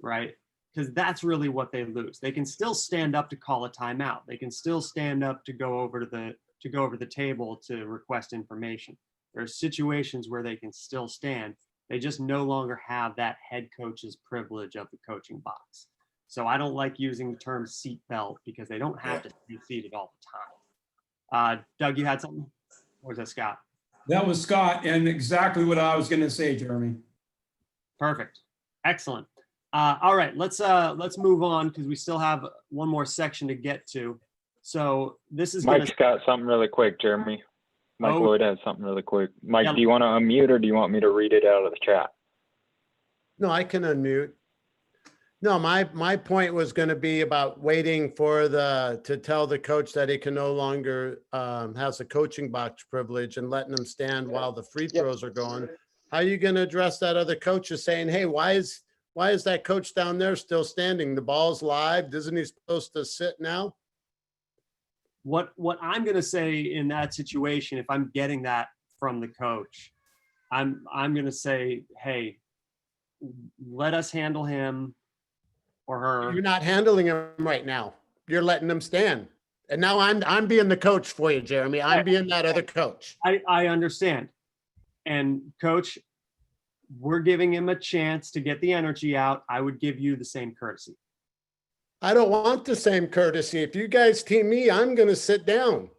right? Because that's really what they lose. They can still stand up to call a timeout. They can still stand up to go over to the table to request information. There are situations where they can still stand. They just no longer have that head coach's privilege of the coaching box. So I don't like using the term seat belt because they don't have to be seated all the time. Doug, you had something? Or was that Scott? That was Scott, and exactly what I was going to say, Jeremy. Perfect. Excellent. All right, let's move on because we still have one more section to get to. So this is Mike's got something really quick, Jeremy. Mike Lloyd has something really quick. Mike, do you want to unmute or do you want me to read it out of the chat? No, I can unmute. No, my point was going to be about waiting for to tell the coach that he can no longer has a coaching box privilege and letting him stand while the free throws are going. How are you going to address that other coach is saying, hey, why is that coach down there still standing? The ball's live. Isn't he supposed to sit now? What I'm going to say in that situation, if I'm getting that from the coach, I'm going to say, hey, let us handle him or her. You're not handling him right now. You're letting him stand. And now I'm being the coach for you, Jeremy. I'm being that other coach. I understand. And coach, we're giving him a chance to get the energy out. I would give you the same courtesy. I don't want the same courtesy. If you guys team me, I'm going to sit down.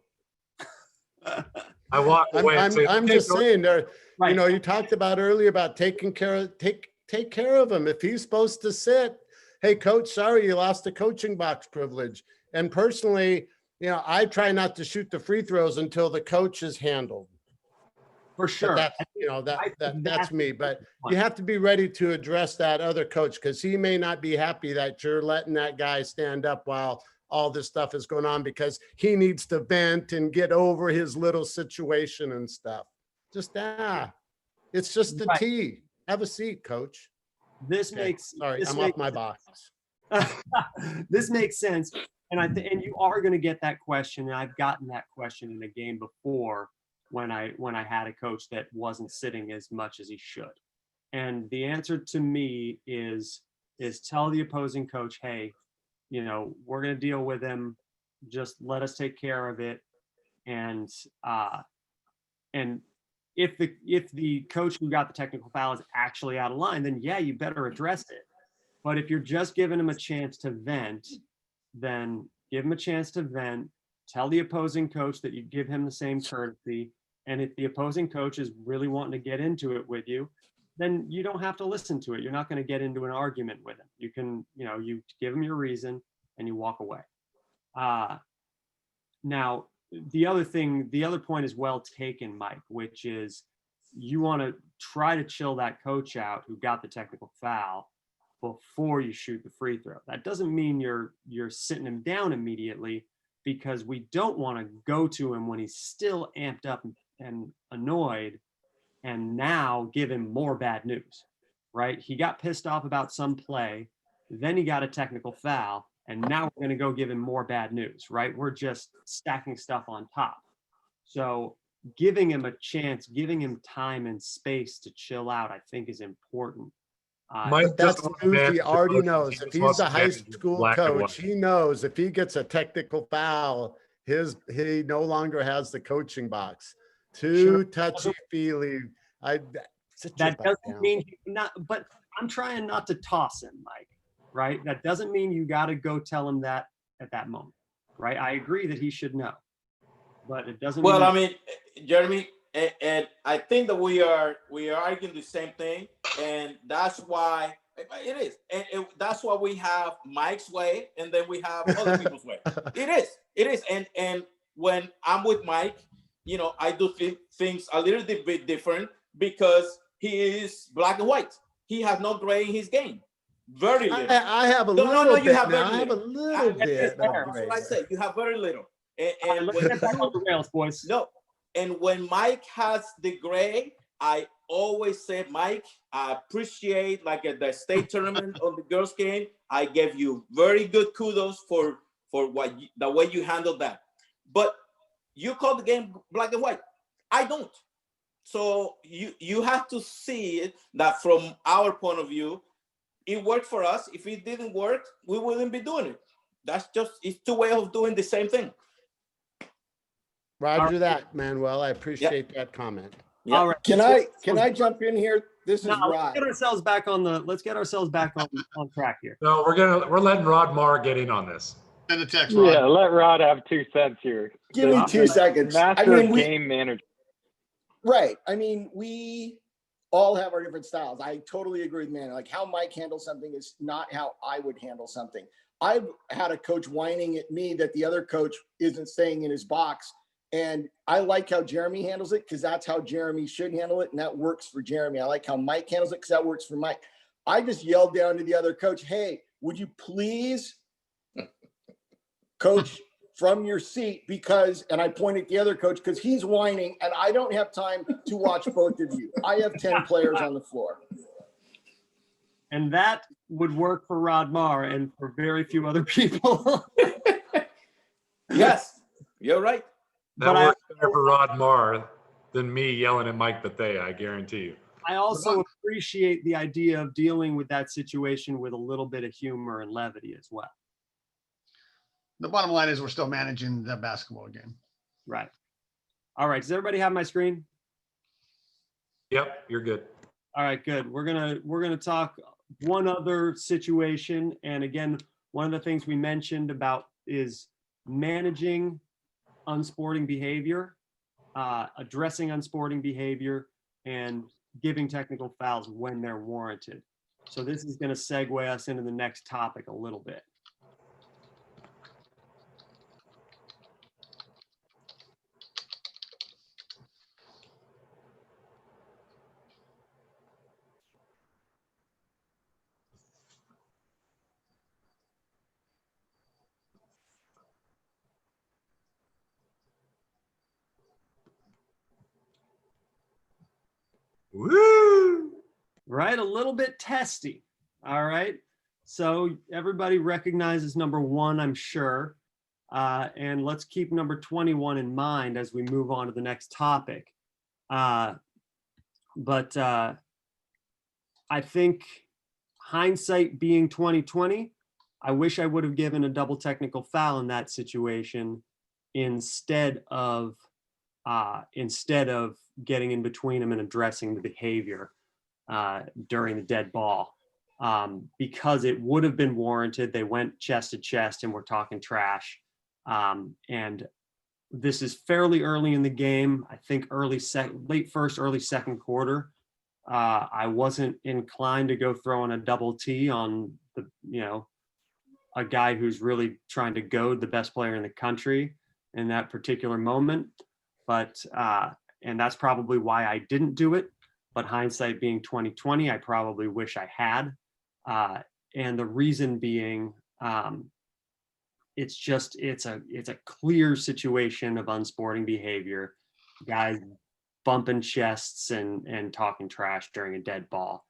I walk away. I'm just saying there, right. You know, you talked about earlier about taking care of, take care of him. If he's supposed to sit, hey coach, sorry, you lost the coaching box privilege. And personally, you know, I try not to shoot the free throws until the coach is handled. For sure. But that's, you know, that's me, but you have to be ready to address that other coach because he may not be happy that you're letting that guy stand up while all this stuff is going on because he needs to vent and get over his little situation and stuff. Just it's just the tea. Have a seat, coach. This makes I'm off my box. This makes sense. And and you are going to get that question. And I've gotten that question in a game before when I had a coach that wasn't sitting as much as he should. And the answer to me is tell the opposing coach, hey, you know, we're going to deal with him. Just let us take care of it. And if the coach who got the technical foul is actually out of line, then yeah, you better address it. But if you're just giving him a chance to vent, then give him a chance to vent. Tell the opposing coach that you give him the same courtesy. And if the opposing coach is really wanting to get into it with you, then you don't have to listen to it. You're not going to get into an argument with him. You can, you know, you give him your reason and you walk away. Now, the other point is well taken, Mike, which is you want to try to chill that coach out who got the technical foul before you shoot the free throw. That doesn't mean you're sitting him down immediately, because we don't want to go to him when he's still amped up and annoyed and now give him more bad news, right? He got pissed off about some play, then he got a technical foul, and now we're going to go give him more bad news, right? We're just stacking stuff on top. So giving him a chance, giving him time and space to chill out, I think is important. But that's news he already knows. If he's a high school coach, he knows if he gets a technical foul, he no longer has the coaching box. Too touchy-feely. That doesn't mean not, but I'm trying not to toss him, Mike, right? That doesn't mean you got to go tell him that at that moment, right? I agree that he should know, but it doesn't well, I mean, Jeremy, and I think that we are arguing the same thing, and that's why it is. And that's why we have Mike's way, and then we have other people's way. It is. And when I'm with Mike, you know, I do things a little bit different because he is black and white. He has no gray in his game. Very little. I have a little bit. I have a little bit. That's what I say. You have very little. And look at that on the rails, boys. No, And when Mike has the gray, I always say, Mike, I appreciate, like at the state tournament on the girls game, I gave you very good kudos for the way you handled that. But you call the game black and white. I don't. So you have to see it that from our point of view, it worked for us. If it didn't work, we wouldn't be doing it. That's just, it's two ways of doing the same thing. Roger that, Manuel. I appreciate that comment. Yeah. All right. Can I jump in here? This is Let's Rod. get ourselves back on on track here. No, we're letting Rod Marr get in on this. Send a text, Rod. Yeah, let Rod have 2 cents here. Give me 2 seconds. Master game manager. Right. I mean, we all have our different styles. I totally agree with man. Like how Mike handles something is not how I would handle something. I've had a coach whining at me that the other coach isn't staying in his box. And I like how Jeremy handles it because that's how Jeremy should handle it. And that works for Jeremy. I like how Mike handles it because that works for Mike. I just yelled down to the other coach, hey, would you please coach from your seat because, and I point at the other coach because he's whining and I don't have time to watch both of you. I have 10 players on the floor. And that would work for Rod Marr and for very few other people. Yes, you're right. That works better for Rod Marr than me yelling at Mike Bethea, I guarantee you. I also appreciate the idea of dealing with that situation with a little bit of humor and levity as well. The bottom line is we're still managing the basketball game. Right. All right. Does everybody have my screen? Yep, you're good. All right, good. We're gonna talk one other situation. And again, one of the things we mentioned about is managing unsporting behavior, addressing unsporting behavior, and giving technical fouls when they're warranted. So this is going to segue us into the next topic a little bit. Woo! Right, a little bit testy. All right. So everybody recognizes number 1, I'm sure. And let's keep number 21 in mind as we move on to the next topic. But I think hindsight being 2020, I wish I would have given a double technical foul in that situation instead of getting in between them and addressing the behavior during the dead ball. Because it would have been warranted. They went chest to chest and we're talking trash. And this is fairly early in the game. I think late first, early second quarter. I wasn't inclined to go throwing a double T on a guy who's really trying to goad the best player in the country in that particular moment. But and that's probably why I didn't do it. But hindsight being 2020, I probably wish I had. And the reason being, it's a clear situation of unsporting behavior, guys bumping chests and talking trash during a dead ball.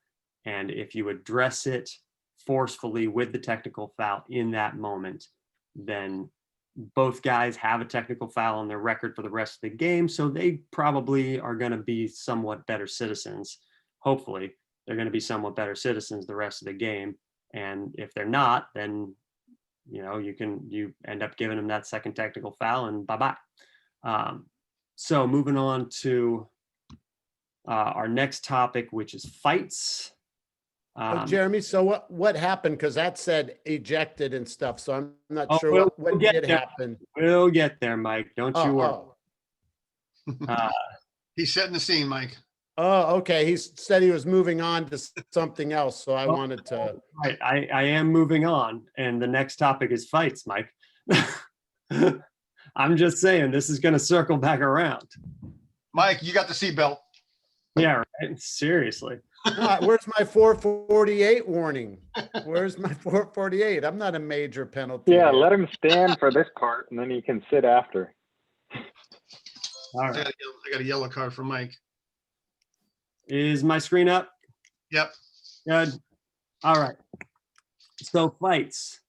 And if you address it forcefully with the technical foul in that moment, then both guys have a technical foul on their record for the rest of the game. So they probably are going to be somewhat better citizens. Hopefully they're going to be somewhat better citizens the rest of the game. And if they're not, then, you end up giving them that second technical foul and bye-bye. So moving on to our next topic, which is fights. Jeremy, so what happened? Because that said ejected and stuff. So I'm not sure what did happen. We'll get there, Mike. Don't you worry. He's setting the scene, Mike. Oh, okay. He said he was moving on to something else. So I wanted to. Right. I am moving on. And the next topic is fights, Mike. I'm just saying this is going to circle back around. Mike, you got the seatbelt. Yeah, right. Seriously. Where's my 448 warning? Where's my 448? I'm not a major penalty. Yeah, let him stand for this part and then he can sit after. All I right. got a yellow card for Mike. Is my screen up? Yep. Good. All right. So fights.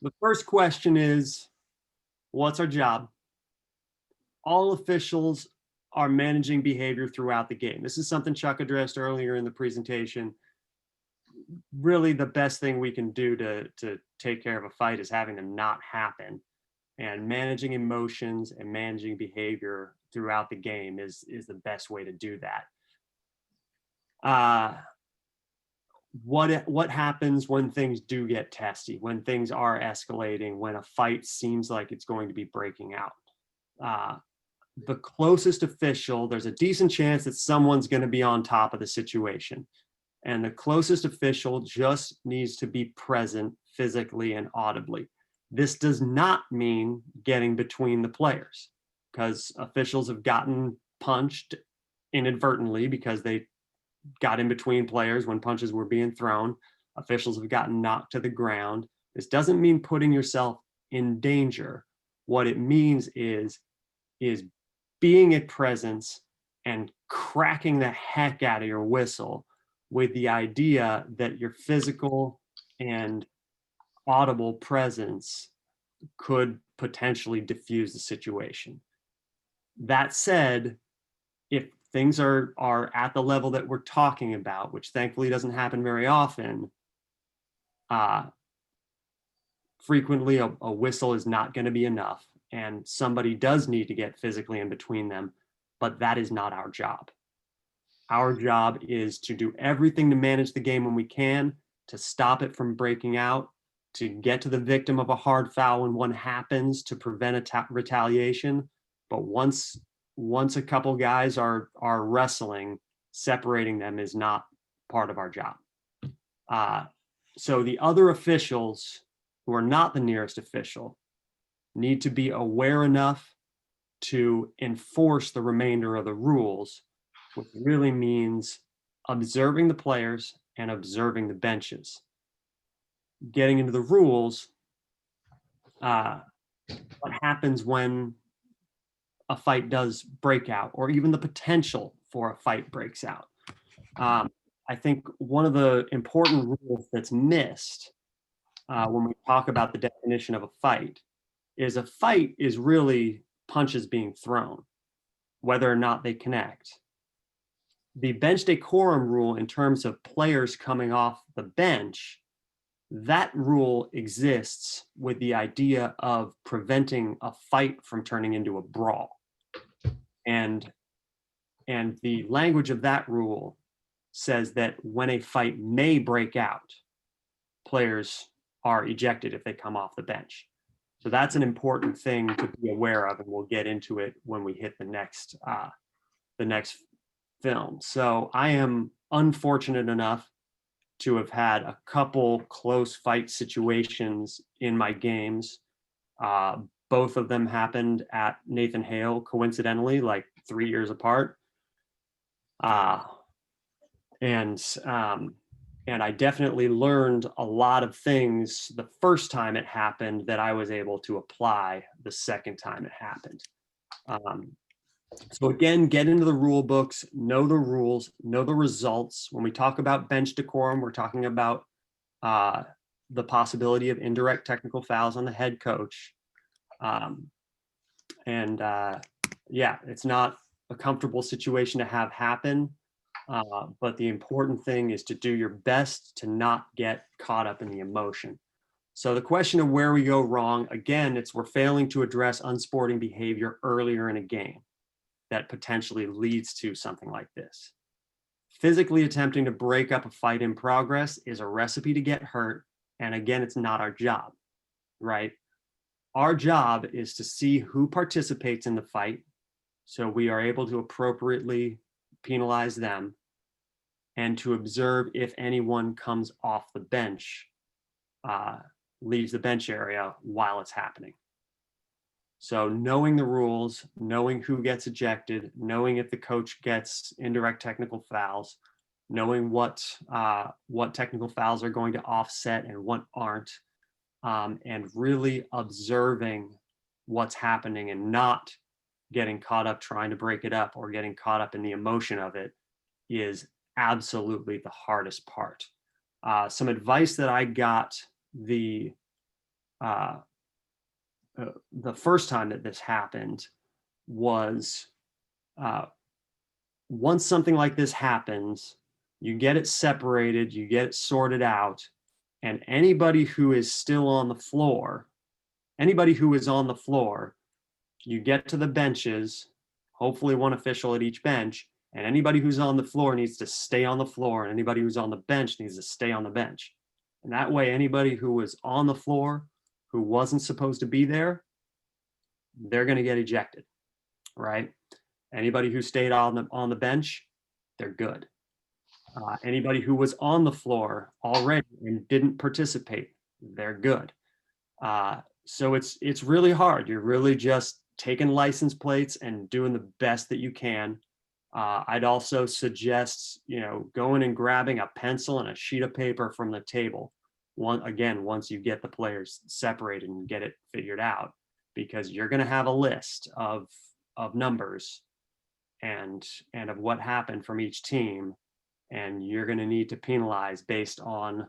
The first question is, what's our job? All officials are managing behavior throughout the game. This is something Chuck addressed earlier in the presentation. Really, the best thing we can do to take care of a fight is having them not happen. And managing emotions and managing behavior throughout the game is the best way to do that. What happens when things do get testy, when things are escalating, when a fight seems like it's going to be breaking out? The closest official, there's a decent chance that someone's going to be on top of the situation. And the closest official just needs to be present physically and audibly. This does not mean getting between the players, because officials have gotten punched inadvertently because they got in between players when punches were being thrown. Officials have gotten knocked to the ground. This doesn't mean putting yourself in danger. What it means is being a presence and cracking the heck out of your whistle with the idea that your physical and audible presence could potentially diffuse the situation. That said, if things are at the level that we're talking about, which thankfully doesn't happen very often, frequently a whistle is not going to be enough, and somebody does need to get physically in between them, but that is not our job. Our job is to do everything to manage the game when we can, to stop it from breaking out, to get to the victim of a hard foul when one happens, to prevent retaliation. But once a couple guys are wrestling, separating them is not part of our job. So the other officials who are not the nearest official need to be aware enough to enforce the remainder of the rules, which really means observing the players and observing the benches. Getting into the rules, what happens when a fight does break out, or even the potential for a fight breaks out. I think one of the important rules that's missed when we talk about the definition of a fight is really punches being thrown, whether or not they connect. The bench decorum rule, in terms of players coming off the bench, that rule exists with the idea of preventing a fight from turning into a brawl. And the language of that rule says that when a fight may break out, players are ejected if they come off the bench. So that's an important thing to be aware of, and we'll get into it when we hit the next film. So I am unfortunate enough to have had a couple close fight situations in my games. Both of them happened at Nathan Hale, coincidentally, like 3 years apart. And I definitely learned a lot of things the first time it happened that I was able to apply the second time it happened. So again, get into the rule books, know the rules, know the results. When we talk about bench decorum, we're talking about the possibility of indirect technical fouls on the head coach. Yeah, it's not a comfortable situation to have happen. But the important thing is to do your best to not get caught up in the emotion. So the question of where we go wrong, again, we're failing to address unsporting behavior earlier in a game that potentially leads to something like this. Physically attempting to break up a fight in progress is a recipe to get hurt. And again, it's not our job, right? Our job is to see who participates in the fight, so we are able to appropriately penalize them, and to observe if anyone comes off the bench, leaves the bench area while it's happening. So knowing the rules, knowing who gets ejected, knowing if the coach gets indirect technical fouls, knowing what technical fouls are going to offset and what aren't, and really observing what's happening and not getting caught up trying to break it up or getting caught up in the emotion of it is absolutely the hardest part. Some advice that I got the first time that this happened was, once something like this happens, you get it separated, you get it sorted out, and anybody who is still on the floor, you get to the benches, hopefully one official at each bench, and anybody who's on the floor needs to stay on the floor, and anybody who's on the bench needs to stay on the bench. And that way, anybody who was on the floor who wasn't supposed to be there, they're going to get ejected, right? Anybody who stayed on the bench, they're good. Anybody who was on the floor already and didn't participate, they're good. So it's really hard. You're really just taking license plates and doing the best that you can. I'd also suggest, going and grabbing a pencil and a sheet of paper from the table. Once you get the players separated and get it figured out, because you're going to have a list of numbers and of what happened from each team, and you're going to need to penalize based on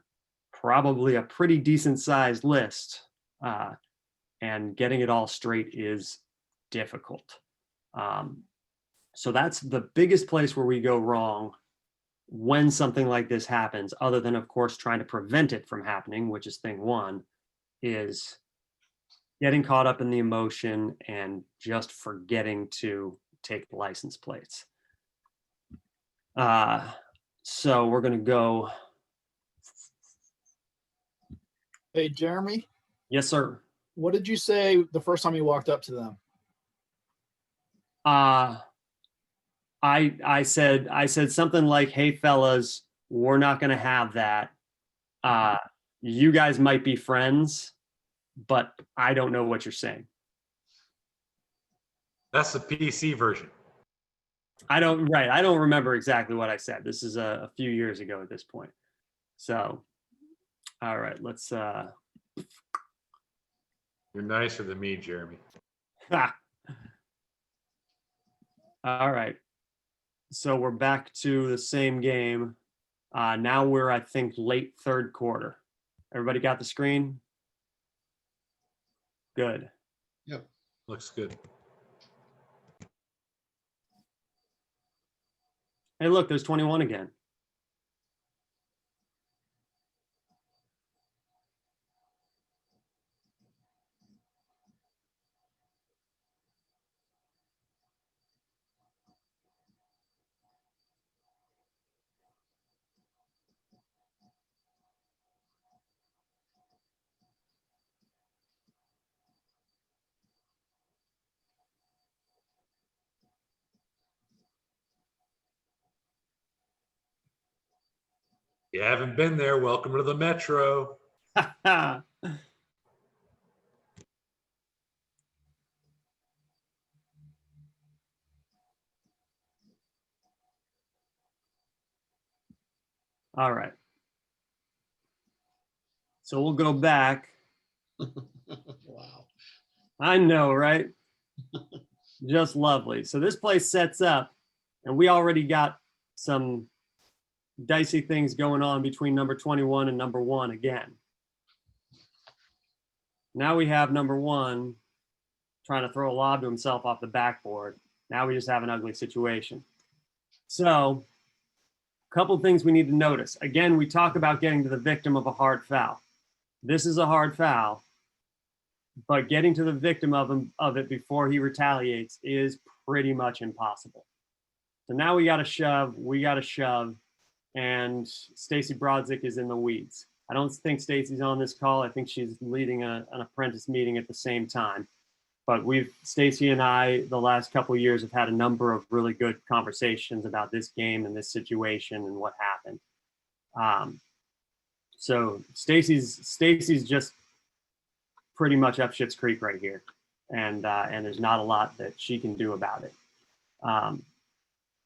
probably a pretty decent sized list, and getting it all straight is difficult. So that's the biggest place where we go wrong when something like this happens, other than, of course, trying to prevent it from happening, which is thing one, is getting caught up in the emotion and just forgetting to take license plates. So we're going to go. Hey, Jeremy. Yes, sir. What did you say the first time you walked up to them? I said something like, "Hey, fellas, we're not going to have that. You guys might be friends, but I don't know what you're saying." That's the PC version. I don't remember exactly what I said. This is a few years ago at this point. So, all right, let's. You're nicer than me, Jeremy. All right. So we're back to the same game. Now we're, I think, late third quarter. Everybody got the screen? Good. Yep. Looks good. Hey, look, there's 21 again. You haven't been there. Welcome to the Metro. All right. So we'll go back. Wow. I know, right? Just lovely. So this place sets up, and we already got some dicey things going on between number 21 and number 1 again. Now we have number 1 trying to throw a lob to himself off the backboard. Now we just have an ugly situation. So a couple things we need to notice. Again, we talk about getting to the victim of a hard foul. This is a hard foul, but getting to the victim of it before he retaliates is pretty much impossible. So now we got to shove, and Stacy Brodzik is in the weeds. I don't think Stacy's on this call. I think she's leading an apprentice meeting at the same time. But Stacy and I, the last couple of years, have had a number of really good conversations about this game and this situation and what happened. So Stacy's just pretty much up Schitt's Creek right here, and there's not a lot that she can do about it.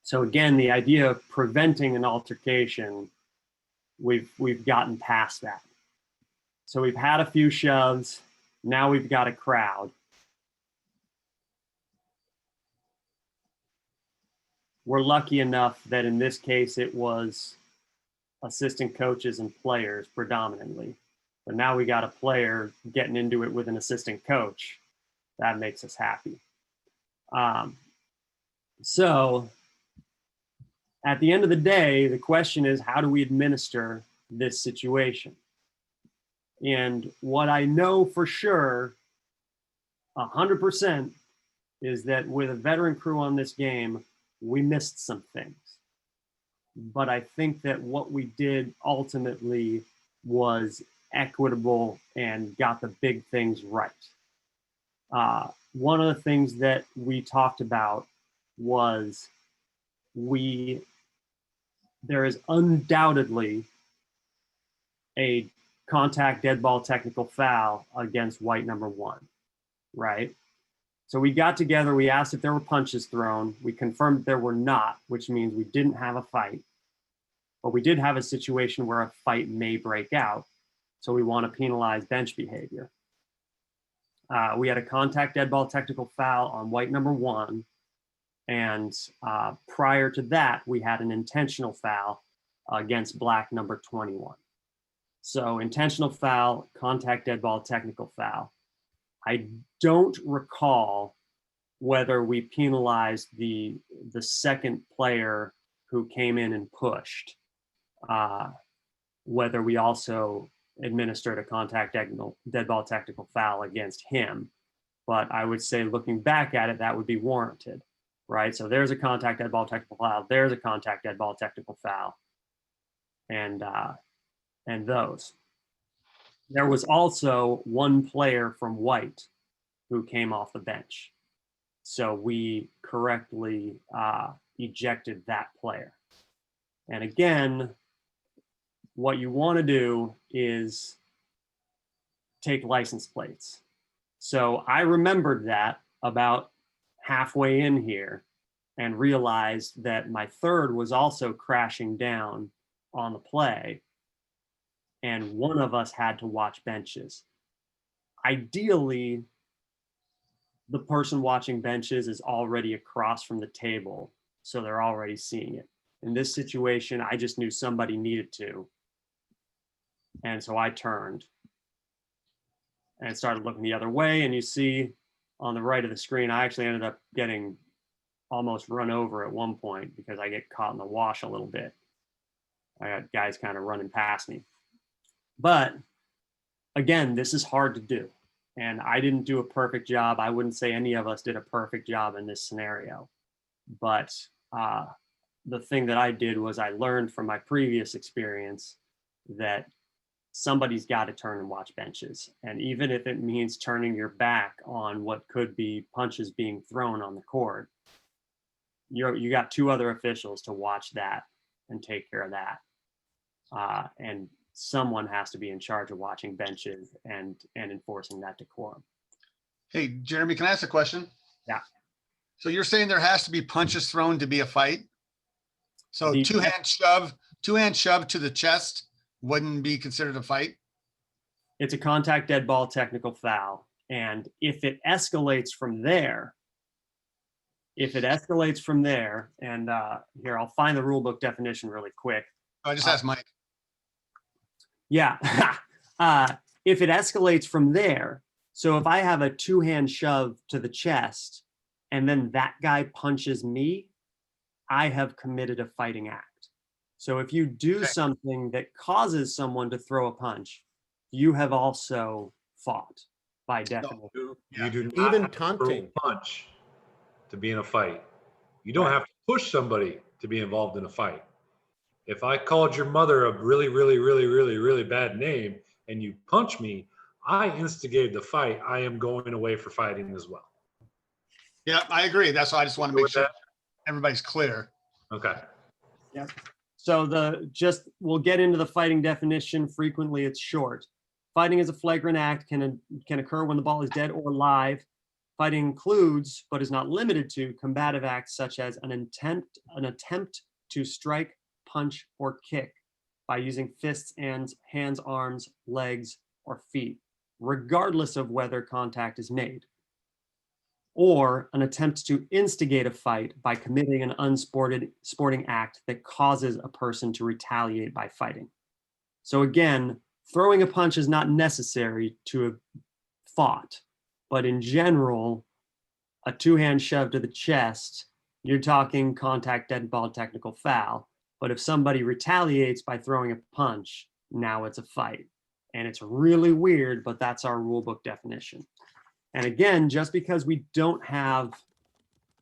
So again, the idea of preventing an altercation, we've gotten past that. So we've had a few shoves. Now we've got a crowd. we're lucky enough that in this case it was assistant coaches and players predominantly. But now we got a player getting into it with an assistant coach. That makes us happy. So at the end of the day, the question is, how do we administer this situation? And what I know for sure, 100%, is that with a veteran crew on this game, we missed some things. But I think that what we did ultimately was equitable and got the big things right. One of the things that we talked about was there is undoubtedly a contact dead ball technical foul against white number 1, right? So we got together, we asked if there were punches thrown. We confirmed there were not, which means we didn't have a fight. But we did have a situation where a fight may break out. So we want to penalize bench behavior. We had a contact dead ball technical foul on white number 1. And prior to that, we had an intentional foul against black number 21. So intentional foul, contact dead ball technical foul. I don't recall whether we penalized the second player who came in and pushed, whether we also administered a contact dead ball technical foul against him. But I would say looking back at it, that would be warranted, right? So there's a contact dead ball technical foul, there's a contact dead ball technical foul, and those. There was also one player from white who came off the bench. So we correctly ejected that player. And again, what you want to do is take license plates. So I remembered that about halfway in here and realized that my third was also crashing down on the play. And one of us had to watch benches. Ideally, the person watching benches is already across from the table, so they're already seeing it. In this situation, I just knew somebody needed to. And so I turned and started looking the other way. And you see on the right of the screen, I actually ended up getting almost run over at one point because I get caught in the wash a little bit. I got guys kind of running past me. But again, this is hard to do. And I didn't do a perfect job. I wouldn't say any of us did a perfect job in this scenario. But the thing that I did was I learned from my previous experience that somebody's got to turn and watch benches. And even if it means turning your back on what could be punches being thrown on the court, you got 2 other officials to watch that and take care of that. And someone has to be in charge of watching benches and enforcing that decorum. Hey, Jeremy, can I ask a question? Yeah. So you're saying there has to be punches thrown to be a fight? So two-hand shove to the chest wouldn't be considered a fight? It's a contact dead ball technical foul. And if it escalates from there, and here, I'll find the rule book definition really quick. I just asked Mike. Yeah. If it escalates from there, so if I have a 2-hand shove to the chest and then that guy punches me, I have committed a fighting act. So if you do something that causes someone to throw a punch, you have also fought by definition. You do not Even have to taunting. throw a punch to be in a fight. You don't have to push somebody to be involved in a fight. If I called your mother a really, really, really, really, really bad name and you punch me, I instigated the fight. I am going away for fighting as well. Yeah, I agree. That's why I just want to make sure everybody's clear. Okay. Yeah. So we'll get into the fighting definition. Frequently, it's short. Fighting is a flagrant act, can occur when the ball is dead or live. Fighting includes, but is not limited to, combative acts such as an attempt to strike, punch, or kick by using fists, hands, arms, legs, or feet, regardless of whether contact is made. or an attempt to instigate a fight by committing an sporting act that causes a person to retaliate by fighting. So again, throwing a punch is not necessary to have fought, but in general, a two-hand shove to the chest, you're talking contact, dead ball, technical foul. But if somebody retaliates by throwing a punch, now it's a fight. And it's really weird, but that's our rule book definition. And again, just because we don't have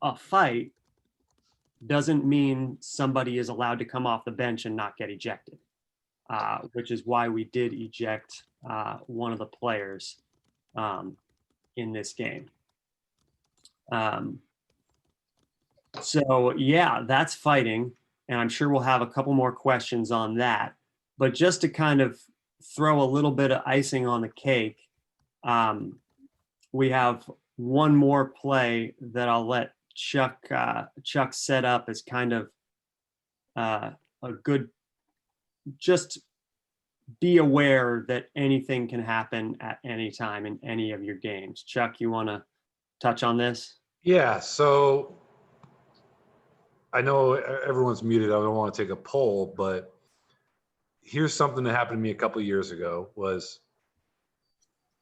a fight doesn't mean somebody is allowed to come off the bench and not get ejected, which is why we did eject one of the players in this game. So yeah, that's fighting. And I'm sure we'll have a couple more questions on that. But just to kind of throw a little bit of icing on the cake, we have one more play that I'll let Chuck set up as kind of a good, just be aware that anything can happen at any time in any of your games. Chuck, you want to touch on this? Yeah, so I know everyone's muted. I don't want to take a poll, but here's something that happened to me a couple of years ago was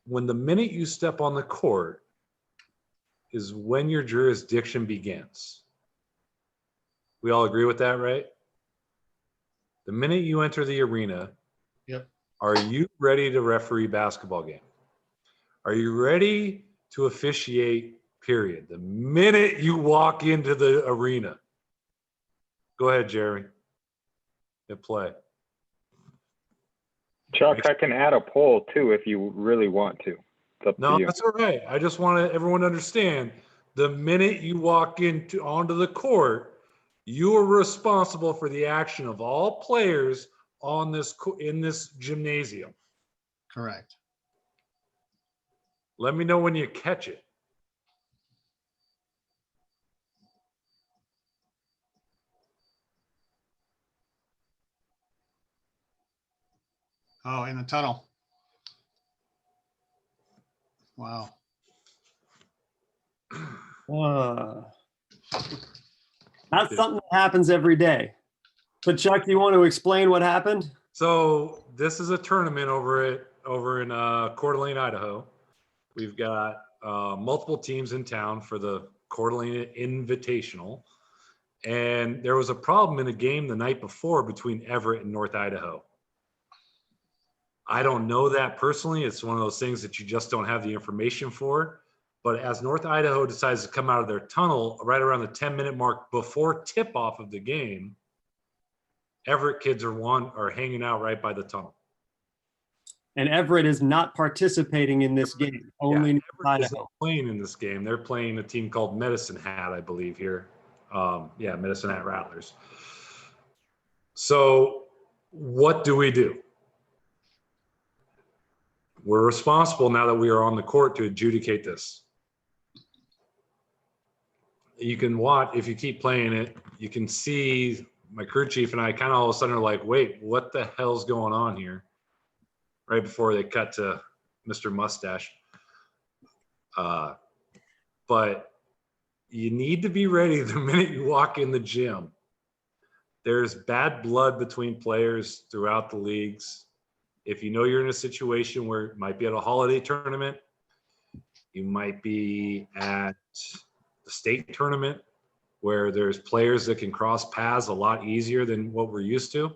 when the minute you step on the court is when your jurisdiction begins. We all agree with that, right? The minute you enter the arena, yep. Are you ready to referee basketball game? Are you ready to officiate, period? The minute you walk into the arena. Go ahead, Jeremy. Hit play. Chuck, I can add a poll too if you really want to. It's up to you. That's all right. I just want everyone to understand the minute you walk onto the court, you are responsible for the action of all players on in this gymnasium. Correct. Let me know when you catch it. Oh, in the tunnel. Wow. That's something that happens every day. So Chuck, do you want to explain what happened? So this is a tournament over in Coeur d'Alene, Idaho. We've got multiple teams in town for the Coeur d'Alene Invitational. And there was a problem in a game the night before between Everett and North Idaho. I don't know that personally. It's one of those things that you just don't have the information for. But as North Idaho decides to come out of their tunnel right around the 10-minute mark before tip-off of the game, Everett kids are hanging out right by the tunnel. And Everett is not participating in this game. Only North Everett isn't Idaho. playing in this game. They're playing a team called Medicine Hat, I believe here. Medicine Hat Rattlers. So what do we do? We're responsible now that we are on the court to adjudicate this. You can watch, if you keep playing it, you can see my crew chief and I kind of all of a sudden are like, wait, what the hell's going on here? Right before they cut to Mr. Mustache. But you need to be ready the minute you walk in the gym. There's bad blood between players throughout the leagues. If you know you're in a situation where it might be at a holiday tournament, you might be at the state tournament where there's players that can cross paths a lot easier than what we're used to.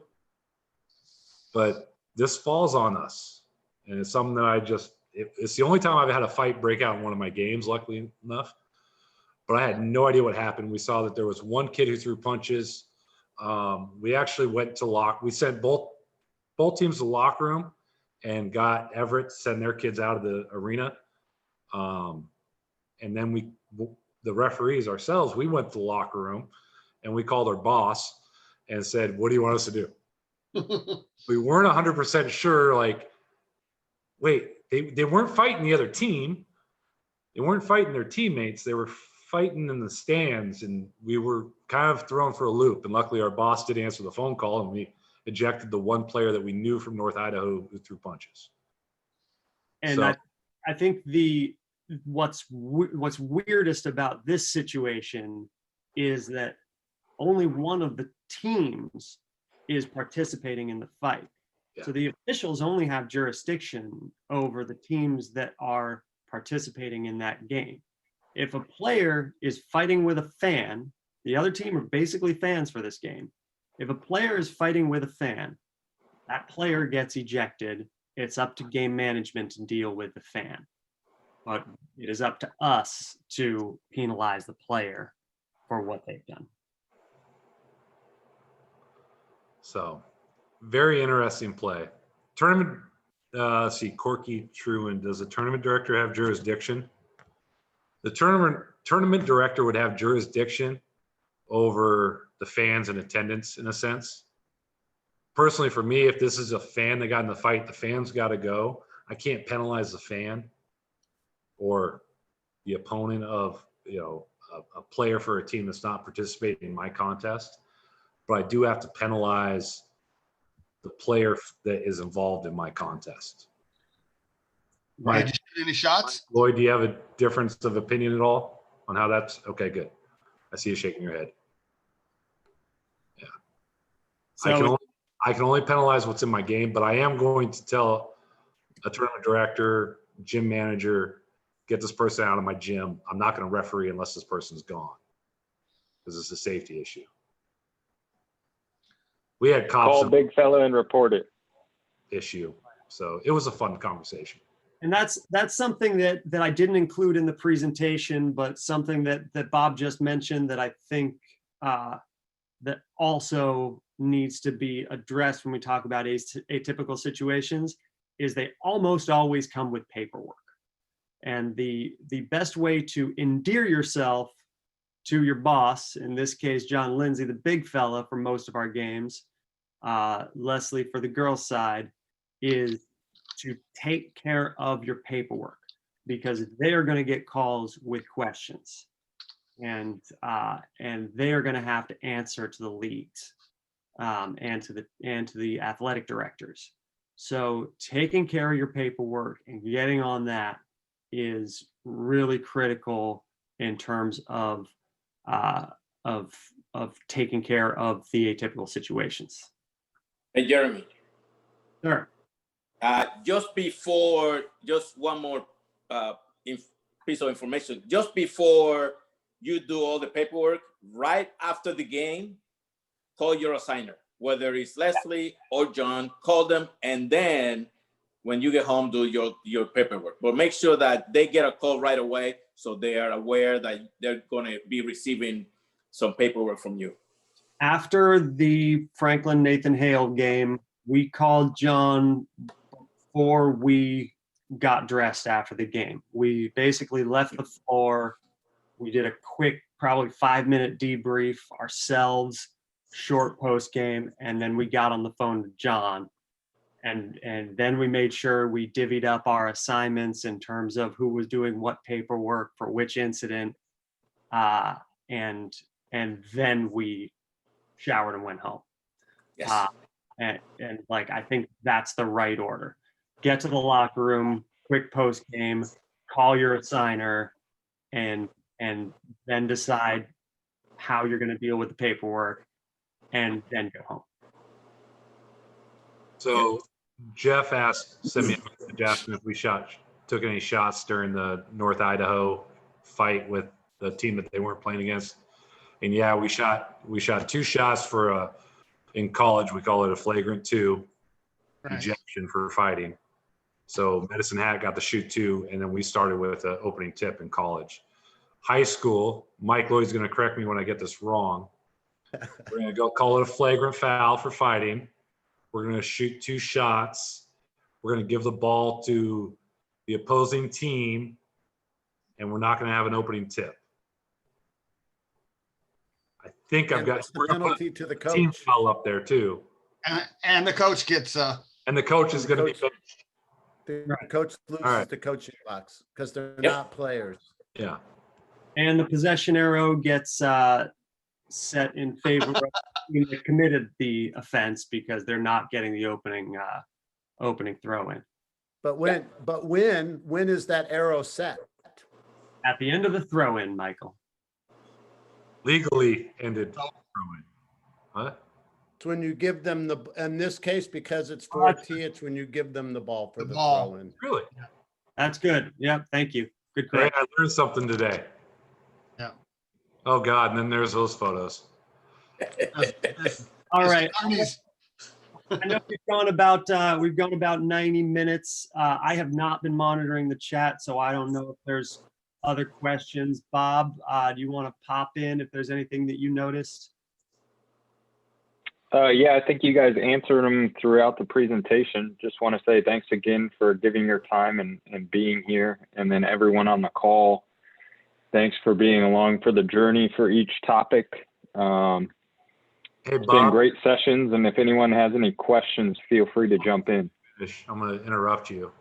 But this falls on us. And it's something that it's the only time I've had a fight break out in one of my games, luckily enough. But I had no idea what happened. We saw that there was one kid who threw punches. We actually went to we sent both teams to the locker room and got Everett to send their kids out of the arena. And then the referees ourselves, we went to the locker room and we called our boss and said, what do you want us to do? We weren't 100% sure, like, wait, they weren't fighting the other team. They weren't fighting their teammates. They were fighting in the stands, and we were kind of thrown for a loop. And luckily our boss did answer the phone call, and we ejected the one player that we knew from North Idaho who threw punches. And so, I think the what's weirdest about this situation is that only one of the teams is participating in the fight. So the officials only have jurisdiction over the teams that are participating in that game. If a player is fighting with a fan, the other team are basically fans for this game. If a player is fighting with a fan, that player gets ejected. It's up to game management to deal with the fan. But it is up to us to penalize the player for what they've done. So, very interesting play. Tournament, let's see, Corky Truan, does the tournament director have jurisdiction? The tournament director would have jurisdiction over the fans and attendance in a sense. Personally, for me, if this is a fan that got in the fight, the fan's got to go. I can't penalize the fan or the opponent of, a player for a team that's not participating in my contest, but I do have to penalize the player that is involved in my contest. Did you shoot any shots? Lloyd, do you have a difference of opinion at all on how that's okay? Good. I see you shaking your head. Yeah. So I can only penalize what's in my game, but I am going to tell a tournament director, gym manager, get this person out of my gym. I'm not going to referee unless this person's gone because it's a safety issue. We had cops call big fella and report it issue. So it was a fun conversation. And that's something that I didn't include in the presentation, but something that Bob just mentioned that I think that also needs to be addressed when we talk about atypical situations is they almost always come with paperwork. And the best way to endear yourself to your boss, in this case, John Lindsay, the big fella for most of our games, Leslie for the girls' side, is to take care of your paperwork because they are going to get calls with questions, and they are going to have to answer to the leagues and to the athletic directors. So taking care of your paperwork and getting on that is really critical in terms of taking care of the atypical situations. Hey, Jeremy. Sure. Just one more piece of information. Just before you do all the paperwork, right after the game, call your assigner, whether it's Leslie or John, call them, and then when you get home, do your paperwork. But make sure that they get a call right away so they are aware that they're going to be receiving some paperwork from you. After the Franklin Nathan Hale game, we called John before we got dressed after the game. We basically left the floor. We did a quick, probably 5-minute debrief ourselves, short post game, and then we got on the phone to John. And then we made sure we divvied up our assignments in terms of who was doing what paperwork for which incident. And then we showered and went home. Yes. And like, I think that's the right order. Get to the locker room, quick post game, call your assigner, and then decide how you're going to deal with the paperwork, and then go home. So Jeff sent me a message asking if we took any shots during the North Idaho fight with the team that they weren't playing against. And yeah, we shot 2 shots for in college, we call it a flagrant 2 ejection for fighting. So Medicine Hat got to shoot 2, and then we started with an opening tip in college. High school, Mike Lloyd's going to correct me when I get this wrong. We're going to go call it a flagrant foul for fighting. We're going to shoot 2 shots. We're going to give the ball to the opposing team, and we're not going to have an opening tip. I think I've got a penalty to the coach. Team foul up there too. And the coach gets and the coach is going to be benched. The coach loses the coaching box because they're not players. Yeah. And the possession arrow gets set in favor of the team that committed the offense because they're not getting the opening throw in. But when is that arrow set? At the end of the throw-in, Michael. Legally ended throwing. What? It's when you give them the, in this case, because it's Oh, that's 4T, it's when you give them the ball for The the ball. throw in. Really? That's good. Yeah, thank you. Good Hey, correction. I learned something today. Yeah. Oh God, and then there's those photos. All right. Carnies. I know we've gone about 90 minutes. I have not been monitoring the chat, so I don't know if there's other questions. Bob, do you want to pop in if there's anything that you noticed? Yeah, I think you guys answered them throughout the presentation. Just want to say thanks again for giving your time and being here. And then everyone on the call, thanks for being along for the journey for each topic. Hey, It's been Bob, great sessions, and if anyone has any questions, feel free to jump in. I'm going to interrupt you.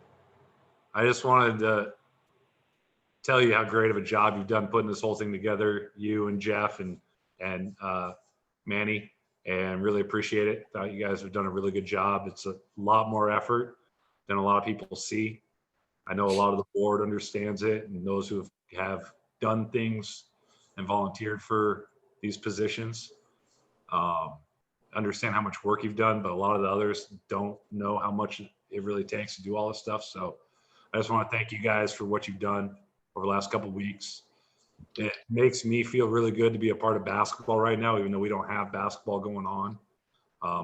I just wanted to tell you how great of a job you've done putting this whole thing together, you and Jeff and Manny, and really appreciate it. Thought you guys have done a really good job. It's a lot more effort than a lot of people see. I know a lot of the board understands it, and those who have done things and volunteered for these positions understand how much work you've done, but a lot of the others don't know how much it really takes to do all this stuff. So I just want to thank you guys for what you've done over the last couple of weeks. It makes me feel really good to be a part of basketball right now, even though we don't have basketball going on.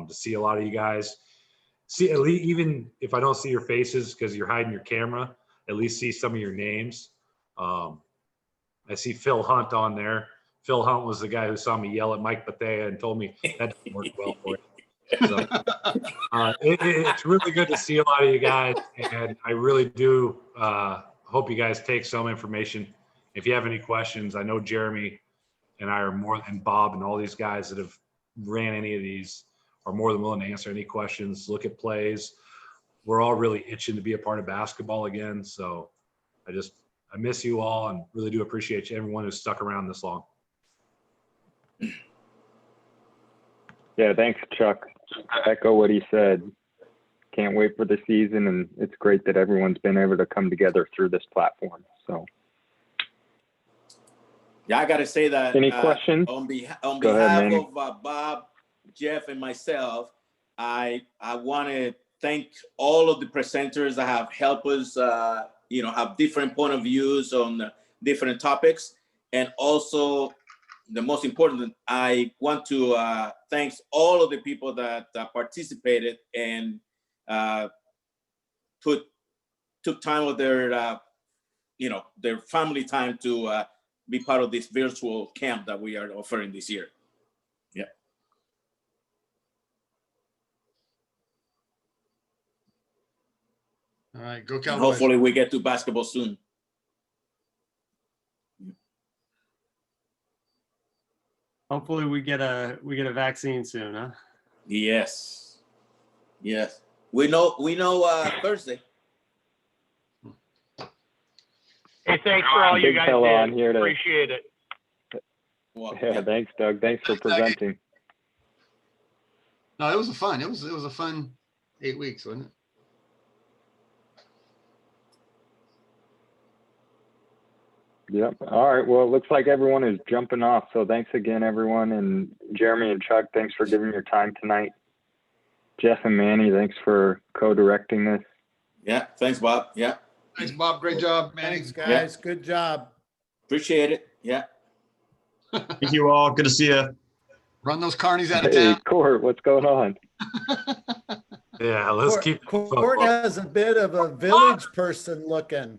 To see a lot of you guys, see, at least, even if I don't see your faces because you're hiding your camera, at least see some of your names. I see Phil Hunt on there. Phil Hunt was the guy who saw me yell at Mike Bethea and told me that didn't work well for you. So, it's really good to see a lot of you guys, and I really do hope you guys take some information. If you have any questions, I know Jeremy and I are more than Bob and all these guys that have ran any of these are more than willing to answer any questions, look at plays. We're all really itching to be a part of basketball again. So I miss you all and really do appreciate everyone who's stuck around this long. Yeah, thanks, Chuck. I echo what he said. Can't wait for the season, and it's great that everyone's been able to come together through this platform. So, yeah, I got to say that. Any questions? On Go behalf ahead, Manny. of Bob, Jeff, and myself, I want to thank all of the presenters that have helped us, have different point of views on different topics, and also the most important, I want to thank all of the people that participated and took time of their family time to be part of this virtual camp that we are offering this year. Yeah. All right, go And Cowboys. hopefully we get to basketball soon. Hopefully we get a vaccine soon, huh? Yes. Yes. We know Thursday. Hey, thanks for all you Big guys fella did. on here to- Appreciate it. Well, Yeah, thanks, Doug. Thanks for presenting. No, it was a fun. It was a fun 8 weeks, wasn't it? Yep. All right. Well, it looks like everyone is jumping off. So thanks again, everyone. And Jeremy and Chuck, thanks for giving your time tonight. Jeff and Manny, thanks for co-directing this. Yeah. Thanks, Bob. Yeah. Thanks, Bob. Great job, man. Thanks, guys. Good job. Appreciate it. Yeah. Thank you all. Good to see you. Run those carnies out of Hey, town. Court, what's going on? Yeah, let's keep. Court has a bit of a village person looking.